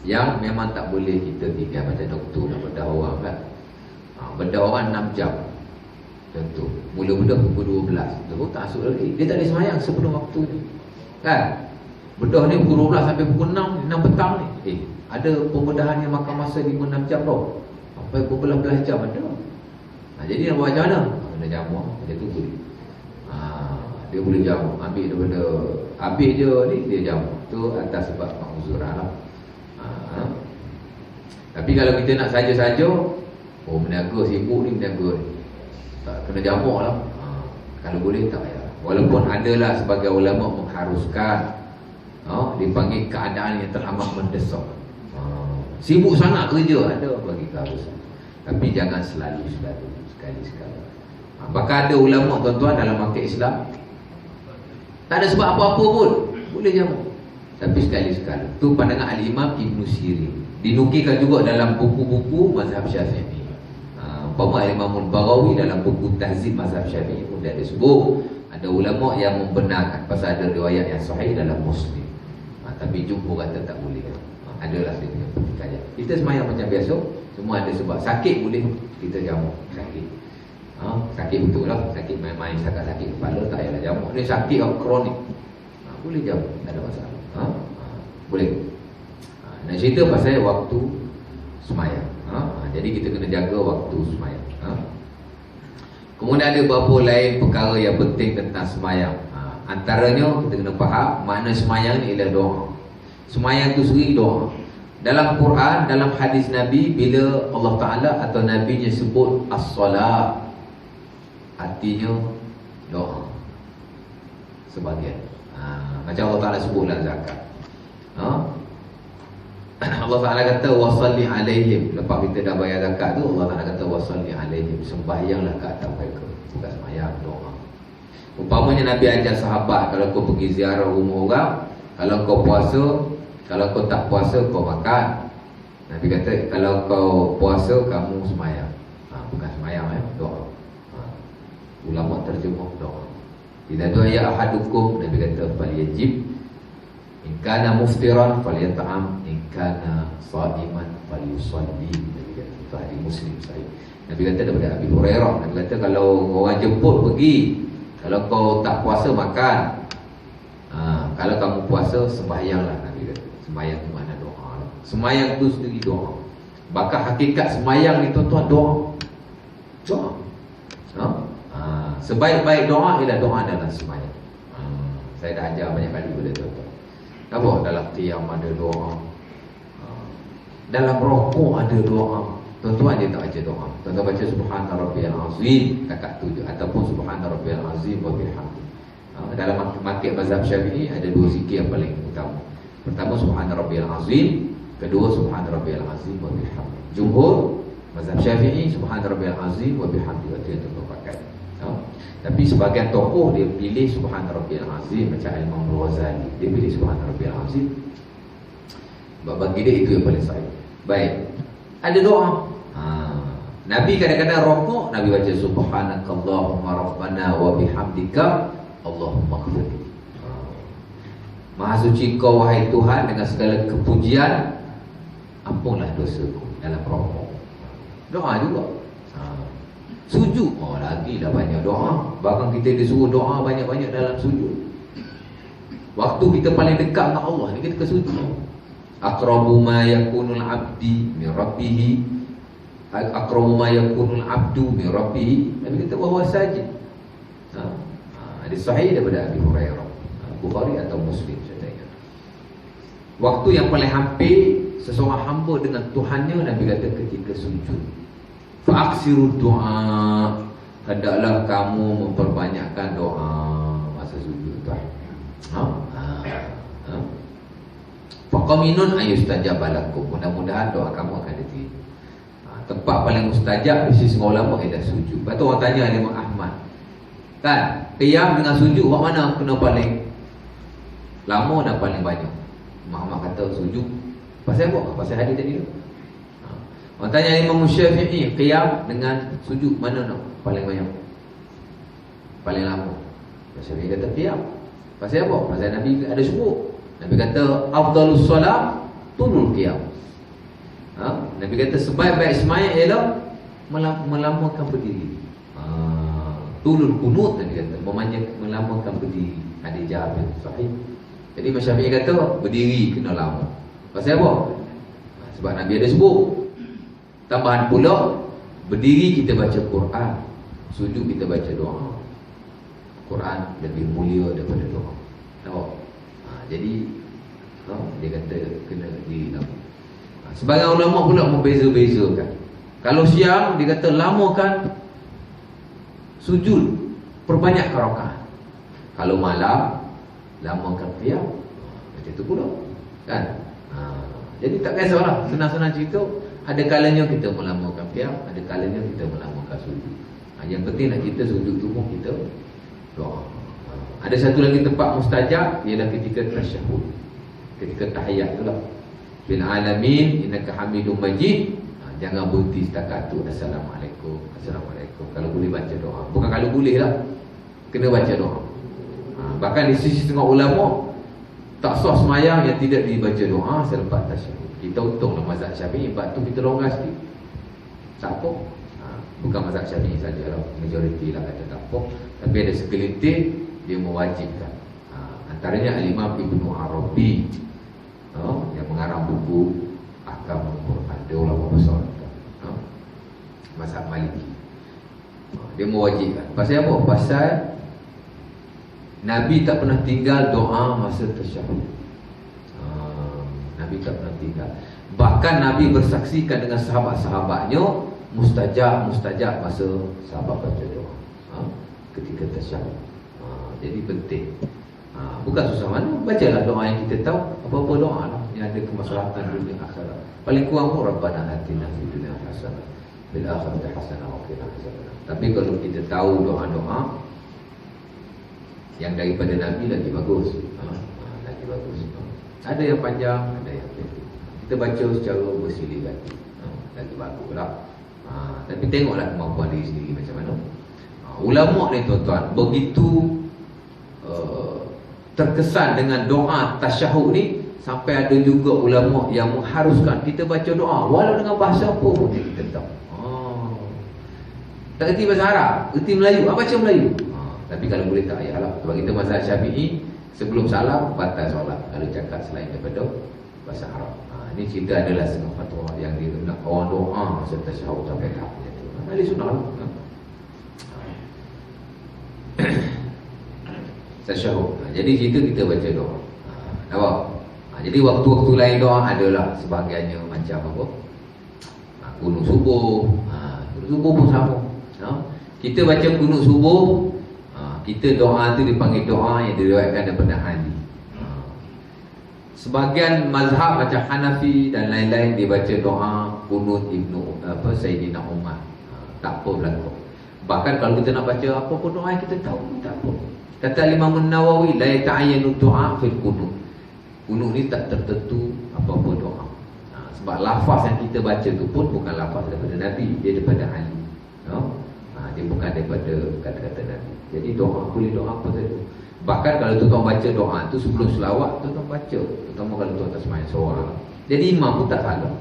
S1: yang memang tak boleh kita tinggal. Macam doktor nak bedah orang kan, bedah orang 6 jam contoh, mula bedah pukul 12, terus tak masuk lagi, dia tak boleh semayang sebelum waktu ni kan. Bedah ni pukul 12 sampai pukul 6 petang ni, ada pembedahan yang makan masa 5-6 jam tau, sampai berbelas-belas jam ada. Jadi nak buat macam mana? Kena jamak, macam tu boleh. Dia boleh jamak, ambil daripada habis je ni, dia jamak. Tu atas sebab penguzuran lah. Tapi kalau kita nak saja-saja, meniaga sibuk ni, meniaga ni, tak kena jamak lah. Kalau boleh tak payah. Walaupun adalah sebagai ulama mengharuskan, dipanggil keadaan yang teramat mendesak. Sibuk sangat kerja, ada bagi keharusan. Tapi jangan selalu-selalu, sekali-sekala. Apakah ada ulama tuan-tuan dalam market Islam tak ada sebab apa-apa pun boleh jamak, tapi sekali-sekala. Itu pandangan Al-Imam Ibn Sirin, dinukilkan juga dalam buku-buku mazhab Syafi'i. Umpama Imam Al-Baghawi dalam buku Tahzib mazhab Syafi'i pun dia ada sebut, ada ulama yang membenarkan pasal ada riwayat yang sahih dalam Muslim. Tapi jumhur kata tak boleh. Adalah dia punya pertikaian. Kita semayang macam biasa, semua ada sebab. Sakit boleh kita jamak, sakit. Sakit betul lah, sakit main-main, sakit kepala, tak payahlah jamak. Ni sakit kronik, boleh jamak, tak ada masalah. Boleh. Nak cerita pasal waktu semayang. Jadi kita kena jaga waktu semayang. Kemudian ada beberapa lain perkara yang penting tentang semayang. Antaranya kita kena faham makna semayang ni ialah doa. Semayang tu sendiri doa. Dalam Quran, dalam hadis Nabi, bila Allah Ta'ala atau Nabi-Nya sebut as-salat, artinya doa sebagian. Macam Allah Ta'ala sebut dalam zakat. Allah Ta'ala kata wasalli alaihim. Lepas kita dah bayar zakat tu, Allah Ta'ala kata wasalli alaihim, sembahyanglah ke atas mereka. Bukan sembahyang, doa. Umpamanya Nabi ajar sahabat, kalau kau pergi ziarah rumah orang, kalau kau puasa, kalau kau tak puasa, kau makan. Nabi kata, kalau kau puasa, kamu semayang. Bukan semayang, doa. Ulama terjemah doa. Idza du'a ahadukum, Nabi kata, falyajib. In kana muftiran, falyat'am. In kana sha'iman, falyusalli. Nabi kata, itu hadis Muslim sahih. Nabi kata daripada Abi Hurairah, Nabi kata, kalau orang jemput pergi, kalau kau tak puasa, makan. Kalau kamu puasa, sembahyanglah. Nabi kata, sembahyang itu mana doa. Sembahyang itu sendiri doa. Bahkan hakikat sembahyang itu tuan doa. Doa. Sebaik-baik doa ialah doa dalam sembahyang. Saya dah ajar banyak kali pada tuan-tuan. Apa? Dalam qiyam ada doa. Dalam rukuk ada doa. Tuan-tuan dia tak baca doa. Tuan-tuan baca subhana rabbiyal azim rakaat 7 ataupun subhana rabbiyal azim wa bihamdi. Dalam mazhab mazhab Syafi'i ada dua zikir yang paling utama. Pertama subhana rabbiyal azim, kedua subhana rabbiyal azim wa bihamdi. Jumhur mazhab Syafi'i subhana rabbiyal azim wa bihamdi itu yang terpakai. Tapi sebagian tokoh dia pilih subhana rabbiyal azim, macam Imam Ghazali, dia pilih subhana rabbiyal azim. Bagi dia itu yang paling sahih. Baik. Ada doa. Nabi kadang-kadang rukuk, Nabi baca subhanakallahumma rabbana wa bihamdika Allahumma ighfirli. Maha suci kau wahai Tuhan, dengan segala kepujian ampunlah dosaku. Dalam rukuk doa juga. Sujud, lagi dah banyak doa. Bahkan kita disuruh doa banyak-banyak dalam sujud. Waktu kita paling dekat dengan Allah ni, kita ke sujud. Aqrabu ma yakunul abdi min rabbih, aqrabu ma yakunul abdu min rabbih. Nabi kata bahawa sajid. Hadis sahih daripada Abi Hurairah, Bukhari atau Muslim saya ingat. Waktu yang paling hampir seseorang hamba dengan Tuhannya, Nabi kata ketika sujud. Fa'aksiru doa, hendaklah kamu memperbanyakkan doa masa sujud tu. Faqaminun ayustajab lakum, mudah-mudahan doa kamu akan diterima. Tempat paling mustajab di sisi ulama ialah sujud. Lepas tu orang tanya Imam Ahmad, kan, qiyam dengan sujud buat mana kena paling lama dan paling banyak? Imam Ahmad kata sujud. Pasal apa? Pasal hadis tadi tu. Orang tanya Imam Syafi'i, qiyam dengan sujud mana nak paling banyak? Paling lama. Syafi'i kata qiyam. Pasal apa? Pasal Nabi ada sebut. Nabi kata afdalus solat tulul qiyam. Nabi kata sebaik-baik sembahyang ialah melamakan berdiri. Tulul qunut, Nabi kata melamakan berdiri. Hadis Jabir sahih. Jadi Imam Syafi'i kata berdiri kena lama. Pasal apa? Sebab Nabi ada sebut. Tambahan pula, berdiri kita baca Quran, sujud kita baca doa. Quran lebih mulia daripada doa. Nampak? Jadi dia kata kena diri lama. Sebagai ulama pula membeza-bezakan. Kalau siang dia kata lamakan sujud, perbanyak rakaat. Kalau malam lamakan qiyam. Macam tu pula. Kan? Jadi tak kisahlah, senang-senang cerita. Ada kalanya kita melamakan qiyam, ada kalanya kita melamakan sujud. Yang penting nak kita sujud tu pun kita doa. Ada satu lagi tempat mustajab, ialah ketika tasyahud, ketika tahiyat tu lah. Bil alamin innaka hamidum majid. Jangan berhenti setakat tu assalamualaikum, assalamualaikum. Kalau boleh baca doa. Bukan kalau boleh lah, kena baca doa. Bahkan di sisi setengah ulama tak sah semayang yang tidak dibaca doa selepas tasyahud. Kita untunglah mazhab Syafi'i, sebab tu kita longgar sikit. Tak apa. Bukan mazhab Syafi'i sajalah, majoriti lah kata tak apa. Tapi ada segelintir dia mewajibkan. Antaranya Al-Imam Ibnu Arabi, yang mengarang buku Ahkam Al-Quran. Dia ulama besar, mazhab Maliki. Dia mewajibkan. Pasal apa? Pasal Nabi tak pernah tinggal doa masa tasyahud. Nabi tak pernah tinggal. Bahkan Nabi bersaksikan dengan sahabat-sahabatnya mustajab masa sahabat baca doa ketika tasyahud. Jadi penting. Bukan susah mana, bacalah doa yang kita tahu. Apa-apa doa lah yang ada kemaslahatan dunia akhirat. Paling kurang pun Rabbana atina fid dunya hasanah fil akhirati hasanah wa qina adzabannar. Tapi kalau kita tahu doa-doa yang daripada Nabi lagi bagus. Lagi bagus. Ada yang panjang, ada yang pendek. Kita baca secara bersilih ganti. Lagi baguslah. Tapi tengoklah kemampuan diri sendiri macam mana. Ulama ni tuan-tuan begitu terkesan dengan doa tasyahud ni, sampai ada juga ulama yang mengharuskan kita baca doa walau dengan bahasa apa pun kita tahu. Tak erti bahasa Arab, erti Melayu, baca Melayu. Tapi kalau boleh tak payahlah. Sebab kita mazhab Syafi'i, sebelum salam batal solat kalau cakap selain daripada bahasa Arab. Ini cerita adalah setengah fatwa yang dia nak orang doa masa tasyahud sampai tahap macam tu. Ahli sunnah lah. Tasyahud. Jadi cerita kita baca doa. Nampak? Jadi waktu-waktu lain doa adalah sebahagiannya macam apa? Kunut subuh. Kunut subuh pun sama. Kita baca kunut subuh, kita doa tu dipanggil doa yang diriwayatkan daripada Ali. Sebahagian mazhab macam Hanafi dan lain-lain dia baca doa kunut Sayyidina Umar. Tak apa berlaku. Bahkan kalau kita nak baca apa pun doa yang kita tahu, tak apa. Kata Imam Nawawi, la yata'ayyanu du'a fil kunut. Kunut ni tak tertentu apa-apa doa. Sebab lafaz yang kita baca tu pun bukan lafaz daripada Nabi, dia daripada Ali. Dia bukan daripada kata-kata Nabi. Jadi doa boleh doa apa saja. Bahkan kalau tuan-tuan baca doa tu sebelum selawat, tuan-tuan baca, terutama kalau tuan-tuan sembahyang seorang. Jadi imam pun tak salah.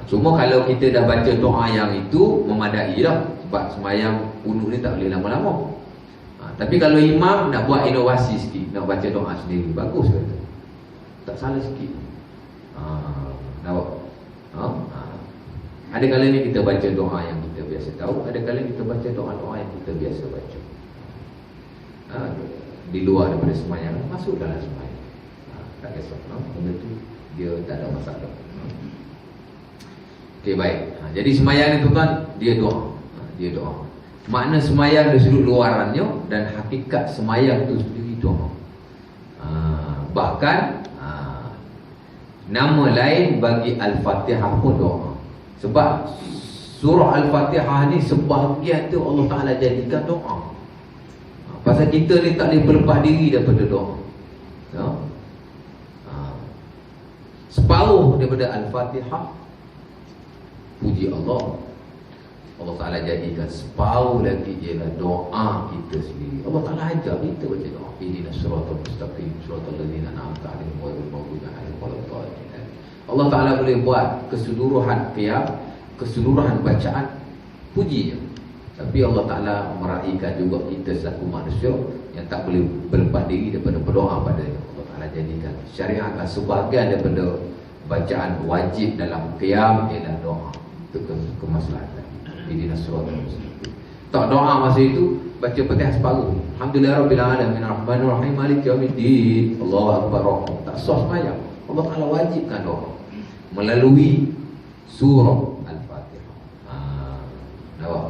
S1: Cuma kalau kita dah baca doa yang itu, memadai lah. Sebab sembahyang kunut ni tak boleh lama-lama. Tapi kalau imam nak buat inovasi sikit, nak baca doa sendiri, bagus kata. Tak salah sikit. Nampak? Ada kalanya kita baca doa yang kita biasa tahu, ada kalanya kita baca doa-doa yang kita biasa baca. Di luar daripada sembahyang, masuk dalam sembahyang. Tak kisah. Benda tu dia tak ada masalah. Okey, baik. Jadi sembahyang ni tuan-tuan, dia doa. Dia doa. Makna sembahyang dari sudut luarannya dan hakikat sembahyang itu sendiri doa. Bahkan nama lain bagi Al-Fatihah pun doa. Sebab surah Al-Fatihah ni sebahagian tu Allah Ta'ala jadikan doa. Pasal kita ni tak boleh berlepas diri daripada doa. Separuh daripada Al-Fatihah puji Allah. Allah Ta'ala jadikan separuh lagi ialah doa kita sendiri. Allah Ta'ala ajar kita baca doa. Ihdinas siratal mustaqim, siratal ladzina an'amta 'alaihim ghairil maghdubi 'alaihim waladdallin. Allah Ta'ala boleh buat keseluruhan qiyam, keseluruhan bacaan pujinya. Tapi Allah Ta'ala meraihkan juga kita selaku manusia yang tak boleh berlepas diri daripada berdoa padanya. Allah Ta'ala jadikan syariatkan sebahagian daripada bacaan wajib dalam qiyam ialah doa. Itu kemaslahatan. Ihdinas siratal mustaqim. Tak doa masa itu, baca Fatihah separuh. Alhamdulillahirabbil alamin arrahmanir rahim maliki yaumiddin. Allahu akbar. Tak sah sembahyang. Allah Ta'ala wajibkan doa melalui surah Al-Fatihah. Nampak?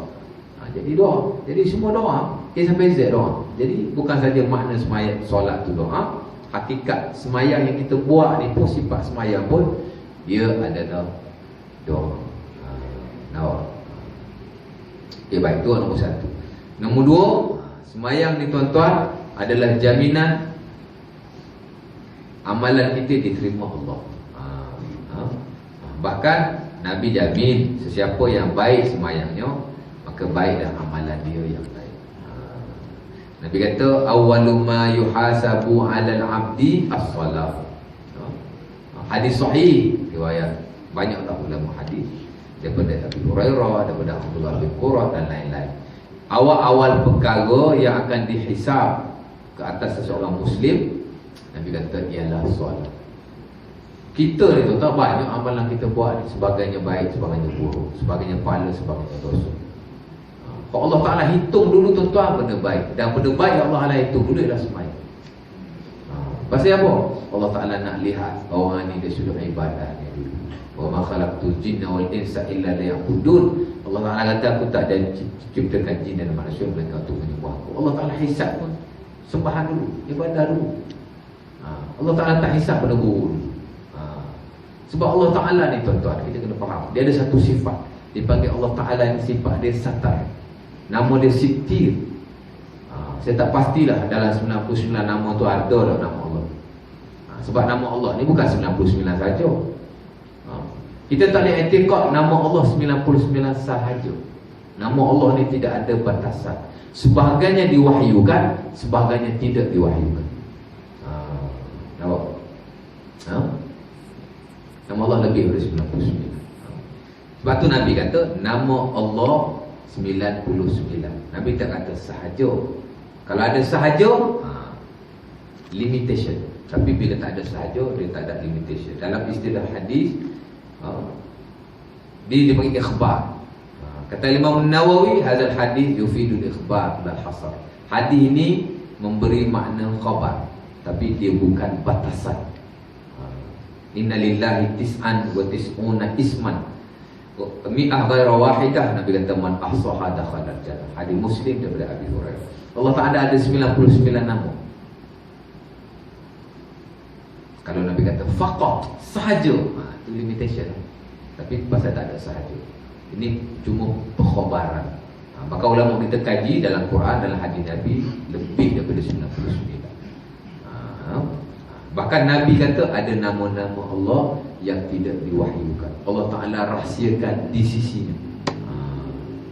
S1: Jadi doa. Jadi semua doa A sampai Z doa. Jadi bukan saja makna sembahyang solat tu doa, hakikat sembahyang yang kita buat ni pun, sifat sembahyang pun dia adalah doa. Nampak? Okay, baik, itu nombor satu. Nombor dua, sembahyang ni tuan-tuan adalah jaminan amalan kita diterima Allah. Bahkan Nabi jamin sesiapa yang baik sembahyangnya, maka baiklah amalan dia yang baik. Nabi kata awwalu ma yuhasabu 'alal 'abdi as-salat. Hadis sahih riwayat banyak tak ulama hadis daripada Abu Hurairah, daripada Abdullah bin Qurrah dan lain-lain. Awal-awal perkara yang akan dihisab ke atas seseorang Muslim, Nabi kata ialah solat. Kita ni tuan-tuan banyak amalan kita buat ni, sebagainya baik, sebagainya buruk, sebagainya pahala, sebagainya dosa. Kalau Allah Ta'ala hitung dulu tuan-tuan benda baik, dan benda baik Allah Ta'ala hitung dulu ialah sembahyang. Pasal apa? Allah Ta'ala nak lihat orang ni dia sudah ibadah dia dulu. Wa ma khalaqtul jinna wal insa illa liya'budun. Allah Ta'ala kata aku tak ada ciptakan jin dan manusia melainkan untuk menyembah aku. Allah Ta'ala hisab pun sembahan dulu, ibadah dulu. Allah Ta'ala tak hisab pada guru. Sebab Allah Ta'ala ni tuan-tuan, kita kena faham, dia ada satu sifat dipanggil Allah Ta'ala yang sifat dia satar. Nama dia Sittir. Saya tak pastilah dalam 99 nama tu ada tak nama Allah. Sebab nama Allah ni bukan 99 saja. Kita tak boleh i'tiqad nama Allah 99 sahaja. Nama Allah ni tidak ada batasan. Sebahagiannya diwahyukan, sebahagiannya tidak diwahyukan. Nampak? Nama Allah lebih dari 99. Sebab tu Nabi kata nama Allah 99. Nabi tak kata sahaja. Kalau ada sahaja, limitation. Tapi bila tak ada sahaja, dia tak ada limitation. Dalam istilah hadis, dia dipanggil ikhbar. Kata Imam Nawawi, hadzal hadis yufidul ikhbar la hasar. Hadis ini memberi makna khabar, tapi dia bukan batasan. Inna lillahi tis'an wa tis'una isman mi'ah ghaira wahidah. Nabi kata man ahsaha dakhala jannah. Hadis Muslim daripada Abi Hurairah. Allah Ta'ala ada 99 nama. Kalau Nabi kata faqat, sahaja, itu limitation. Tapi pasal tak ada sahaja, ini cuma pengkhabaran. Maka ulama kita kaji dalam Quran, dalam hadis Nabi lebih daripada 99. Bahkan Nabi kata ada nama-nama Allah yang tidak diwahyukan. Allah Ta'ala rahsiakan di sisinya.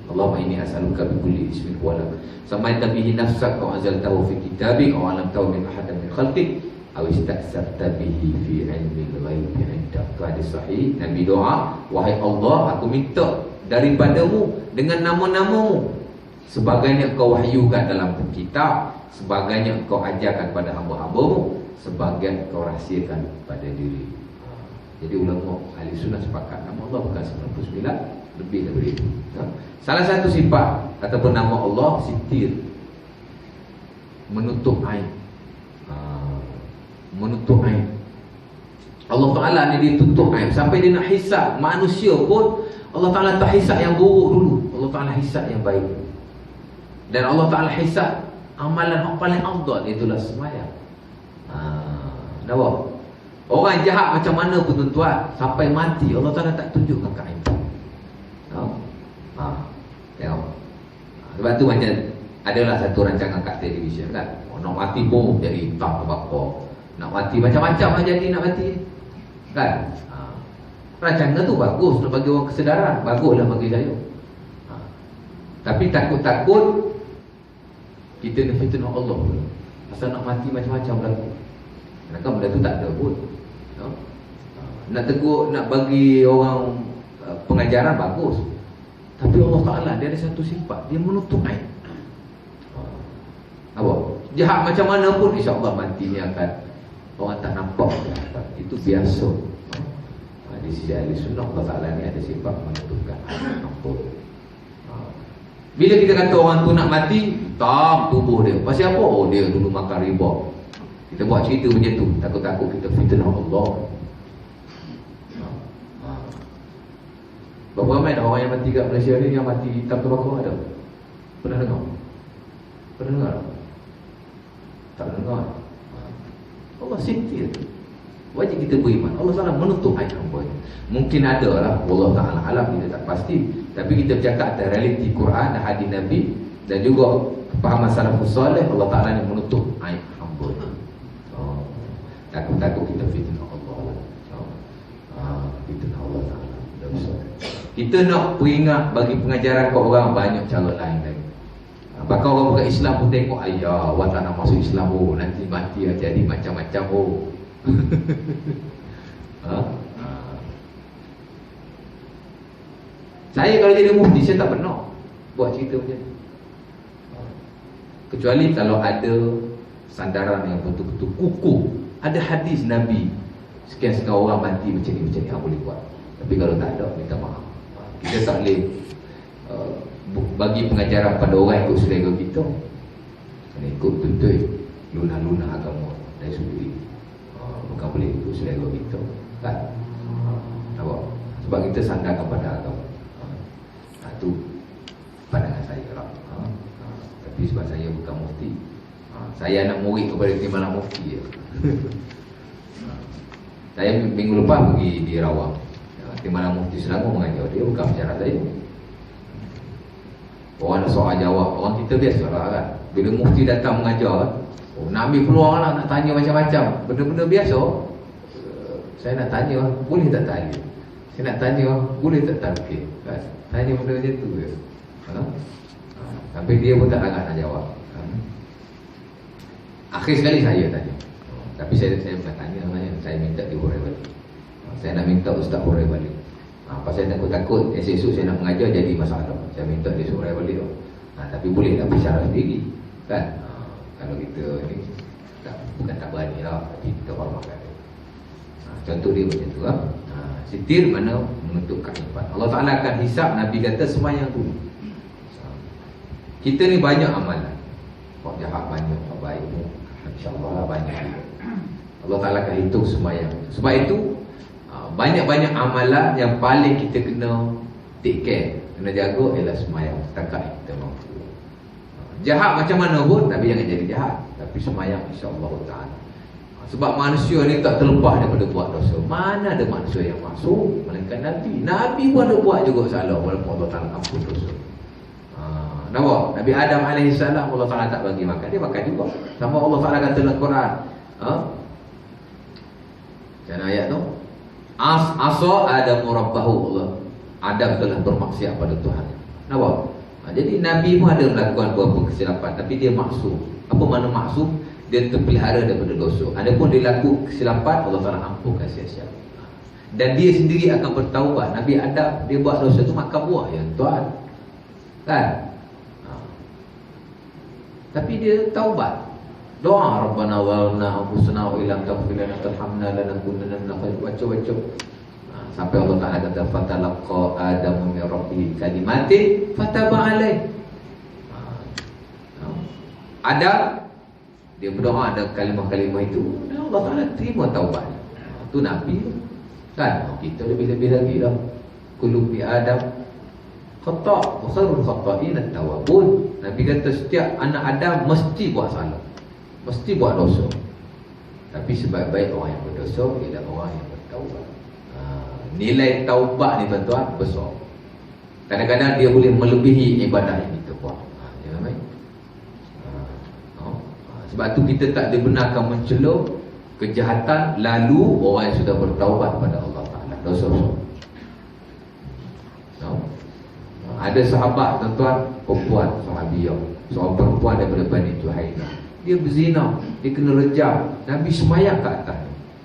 S1: Allahumma inni as'aluka bi kulli ismin huwa lak samaita bihi nafsak aw anzaltahu fi kitabik aw 'allamtahu min ahadin min khalqik aw ista'sarta bihi fi 'ilmi al-ghaib 'indak. Hadis sahih, Nabi doa, wahai Allah, aku minta daripadamu dengan nama-namamu, sebagainya kau wahyukan dalam kitab, sebagainya kau ajarkan pada hamba-hambamu, sebagian kau rahsiakan pada diri. Jadi ulama ahli sunnah sepakat nama Allah bukan 99, lebih daripada itu. Salah satu sifat ataupun nama Allah Sittir, menutup aib. Menutup aib. Allah Ta'ala ni dia tutup aib sampai dia nak hisab manusia pun. Allah Ta'ala tak hisab yang buruk dulu, Allah Ta'ala hisab yang baik. Dan Allah Ta'ala hisab amalan yang paling afdal, itulah sembahyang. Nampak? Orang jahat macam mana pun tuan-tuan, sampai mati Allah Ta'ala tak tunjukkan kain. Tengok. Sebab tu macam adalah satu rancangan kat televisyen kan, nak mati pun jadi tak apa-apa, nak mati macam-macam lah jadi nak mati kan. Rancangan tu bagus, nak bagi orang kesedaran, baguslah bagi saya. Tapi takut-takut kita nak fitnah Allah pun. Asal nak mati macam-macam berlaku. Kenapa benda tu tak ada pun. Nak tegur, nak bagi orang pengajaran bagus. Tapi Allah Ta'ala dia ada satu sifat, dia menutup aib. Apa? Jahat macam mana pun insya-Allah mati ni akan orang tak nampak. Itu biasa. Di sisi ahli sunnah, Allah Ta'ala ni ada sifat menutupkan aib. Bila kita kata orang tu nak mati, tak tubuh dia. Pasal apa? Oh, dia dulu makan riba. Kita buat cerita macam tu, takut-takut kita fitnah Allah. Berapa ramai dah orang yang mati kat Malaysia ni, yang mati hitam terbakar ada? Pernah dengar? Pernah dengar? Tak dengar. Allah Sittir. Wajib kita beriman. Allah Ta'ala menutup aib hamba. Mungkin ada lah, Allah Ta'ala alam, kita tak pasti. Tapi kita bercakap atas realiti Quran dan hadis Nabi, dan juga pahaman salafus salih, Allah Ta'ala ni menutup aib hamba. Takut-takut kita fitnah Allah. Fitnah Allah Ta'ala. Kita nak peringat bagi pengajaran kat orang, banyak cara lain lagi. Bahkan orang bukan Islam pun tengok, ayah, awak tak nak masuk Islam, oh nanti mati jadi macam-macam, oh. Saya kalau jadi mufti, saya tak pernah buat cerita macam ni. Kecuali kalau ada sandaran yang betul-betul kukuh, ada hadis Nabi, sekian-sekian orang mati macam ni, boleh buat. Tapi kalau tak ada, minta maaf. Kita tak boleh bagi pengajaran pada orang ikut selera kita. Kena ikut betul luna-luna agama. dari sendiri. Bukan boleh ikut selera kita, kan? Nampak? Sebab kita sandar kepada agama. Itu pandangan saya lah. Tapi sebab saya bukan mufti, saya nak murid kepada timbalan mufti je. Saya minggu lepas pergi di Rawang, timbalan mufti Selangor mengajar. Dia bukan bicara saya. Orang nak soal jawab, orang kita biasa lah kan. Bila mufti datang mengajar, nak ambil peluang lah, nak tanya macam-macam, benda-benda biasa. Saya nak tanya, boleh tak tanya? Saya nak tanya, boleh tak talqin? Kan? Tanya benda macam tu je. Sampai dia pun tak agak nak jawab. Akhir sekali saya tanya. Tapi saya bukan tanya sebenarnya, saya minta dihurai balik. Saya nak minta ustaz hurai balik. Pasal saya takut esok saya nak mengajar jadi masalah. Saya minta dia hurai balik. Tapi boleh tak bicara sendiri, kan? Kalau kita ni bukan tak berani lah, tapi kita hormatkan. Contoh dia macam tu lah. Sitir mana menutup kehidupan. Allah Ta'ala akan hisap. Nabi kata semayang dulu. Kita ni banyak amalan. Kau jahat banyak, kau baik pun, InsyaAllah banyak juga. Allah Ta'ala akan hitung semayang. Sebab itu banyak-banyak amalan yang paling kita kena take care, kena jaga ialah semayang. Setakat kita mampu. Jahat macam mana pun, tapi jangan jadi jahat. Tapi semayang insyaAllah Ta'ala. Sebab manusia ni tak terlepas daripada buat dosa. Mana ada manusia yang masuk, melainkan Nabi. Nabi pun ada buat juga salah, walaupun Allah Ta'ala ampun dosa. Nampak? Nabi Adam AS Allah Ta'ala tak bagi makan, dia makan juga. Sama Allah Ta'ala kata dalam Quran. Macam ayat tu? Asa Adam rabbahu Allah. Adam telah bermaksiat pada Tuhan. Nampak? Jadi Nabi pun ada melakukan beberapa kesilapan, tapi dia maksum. Apa makna maksum? Dia terpelihara daripada dosa. Adapun dia laku kesilapan, Allah Ta'ala ampunkan sia-sia. Dan dia sendiri akan bertaubat. Nabi Adam, dia buat dosa tu makan buah ya tuan, kan? Tapi dia taubat. Doa Rabbana zalamna anfusana wa illam taghfir lana wa tarhamna lanakunanna minal baca-baca. Sampai Allah Ta'ala kata fatalaqa Adamu min rabbih kalimatin fataba alaih. Adam dia berdoa ada kalimah-kalimah itu, dan Allah Ta'ala terima taubat. Itu Nabi kan? Kita lebih-lebih lagi lah. Kullu bi Adam khata' wa khairul khata'in at-tawwabun. Nabi kata setiap anak Adam mesti buat salah, mesti buat dosa. Tapi sebaik-baik orang yang berdosa ialah orang yang bertaubat. Nilai taubat ni tuan-tuan besar. Kadang-kadang dia boleh melebihi ibadah yang kita buat. Jangan main. Sebab tu kita tak dibenarkan mencela kejahatan lalu orang yang sudah bertaubat pada Allah Ta'ala. Dosa-dosa. Ada sahabat tuan-tuan, perempuan, sahabiah, seorang perempuan daripada Bani Juhainah. Dia berzina, dia kena rejam. Nabi semayang ke atas.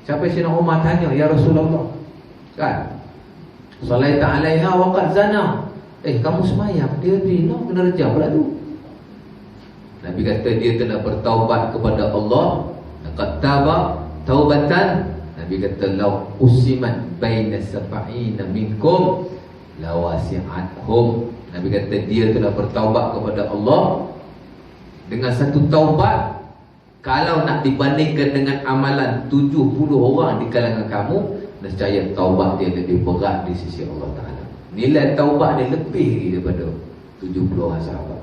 S1: Sampai Sayyidina Umar tanya, ya Rasulullah, kan? Salaita alaiha wa qad zana. Kamu semayang, dia zina, kena rejam pula tu. Nabi kata dia telah bertaubat kepada Allah. Laqad taba taubatan. Nabi kata law usiman baina sab'ina minkum lawasi'athum. Nabi kata dia telah bertaubat kepada Allah dengan satu taubat. Kalau nak dibandingkan dengan amalan 70 orang di kalangan kamu, nescaya taubat dia lebih berat di sisi Allah Ta'ala. Nilai taubat dia lebih daripada 70 orang sahabat.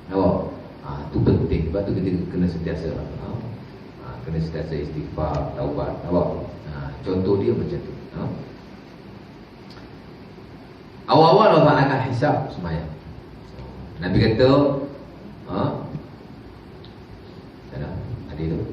S1: Nampak? Itu penting. Sebab tu kita kena sentiasa kena sentiasa istighfar, taubat. Nampak? Contoh dia macam tu. Awal-awal Allah akan hisap semayang. Nabi kata ada tu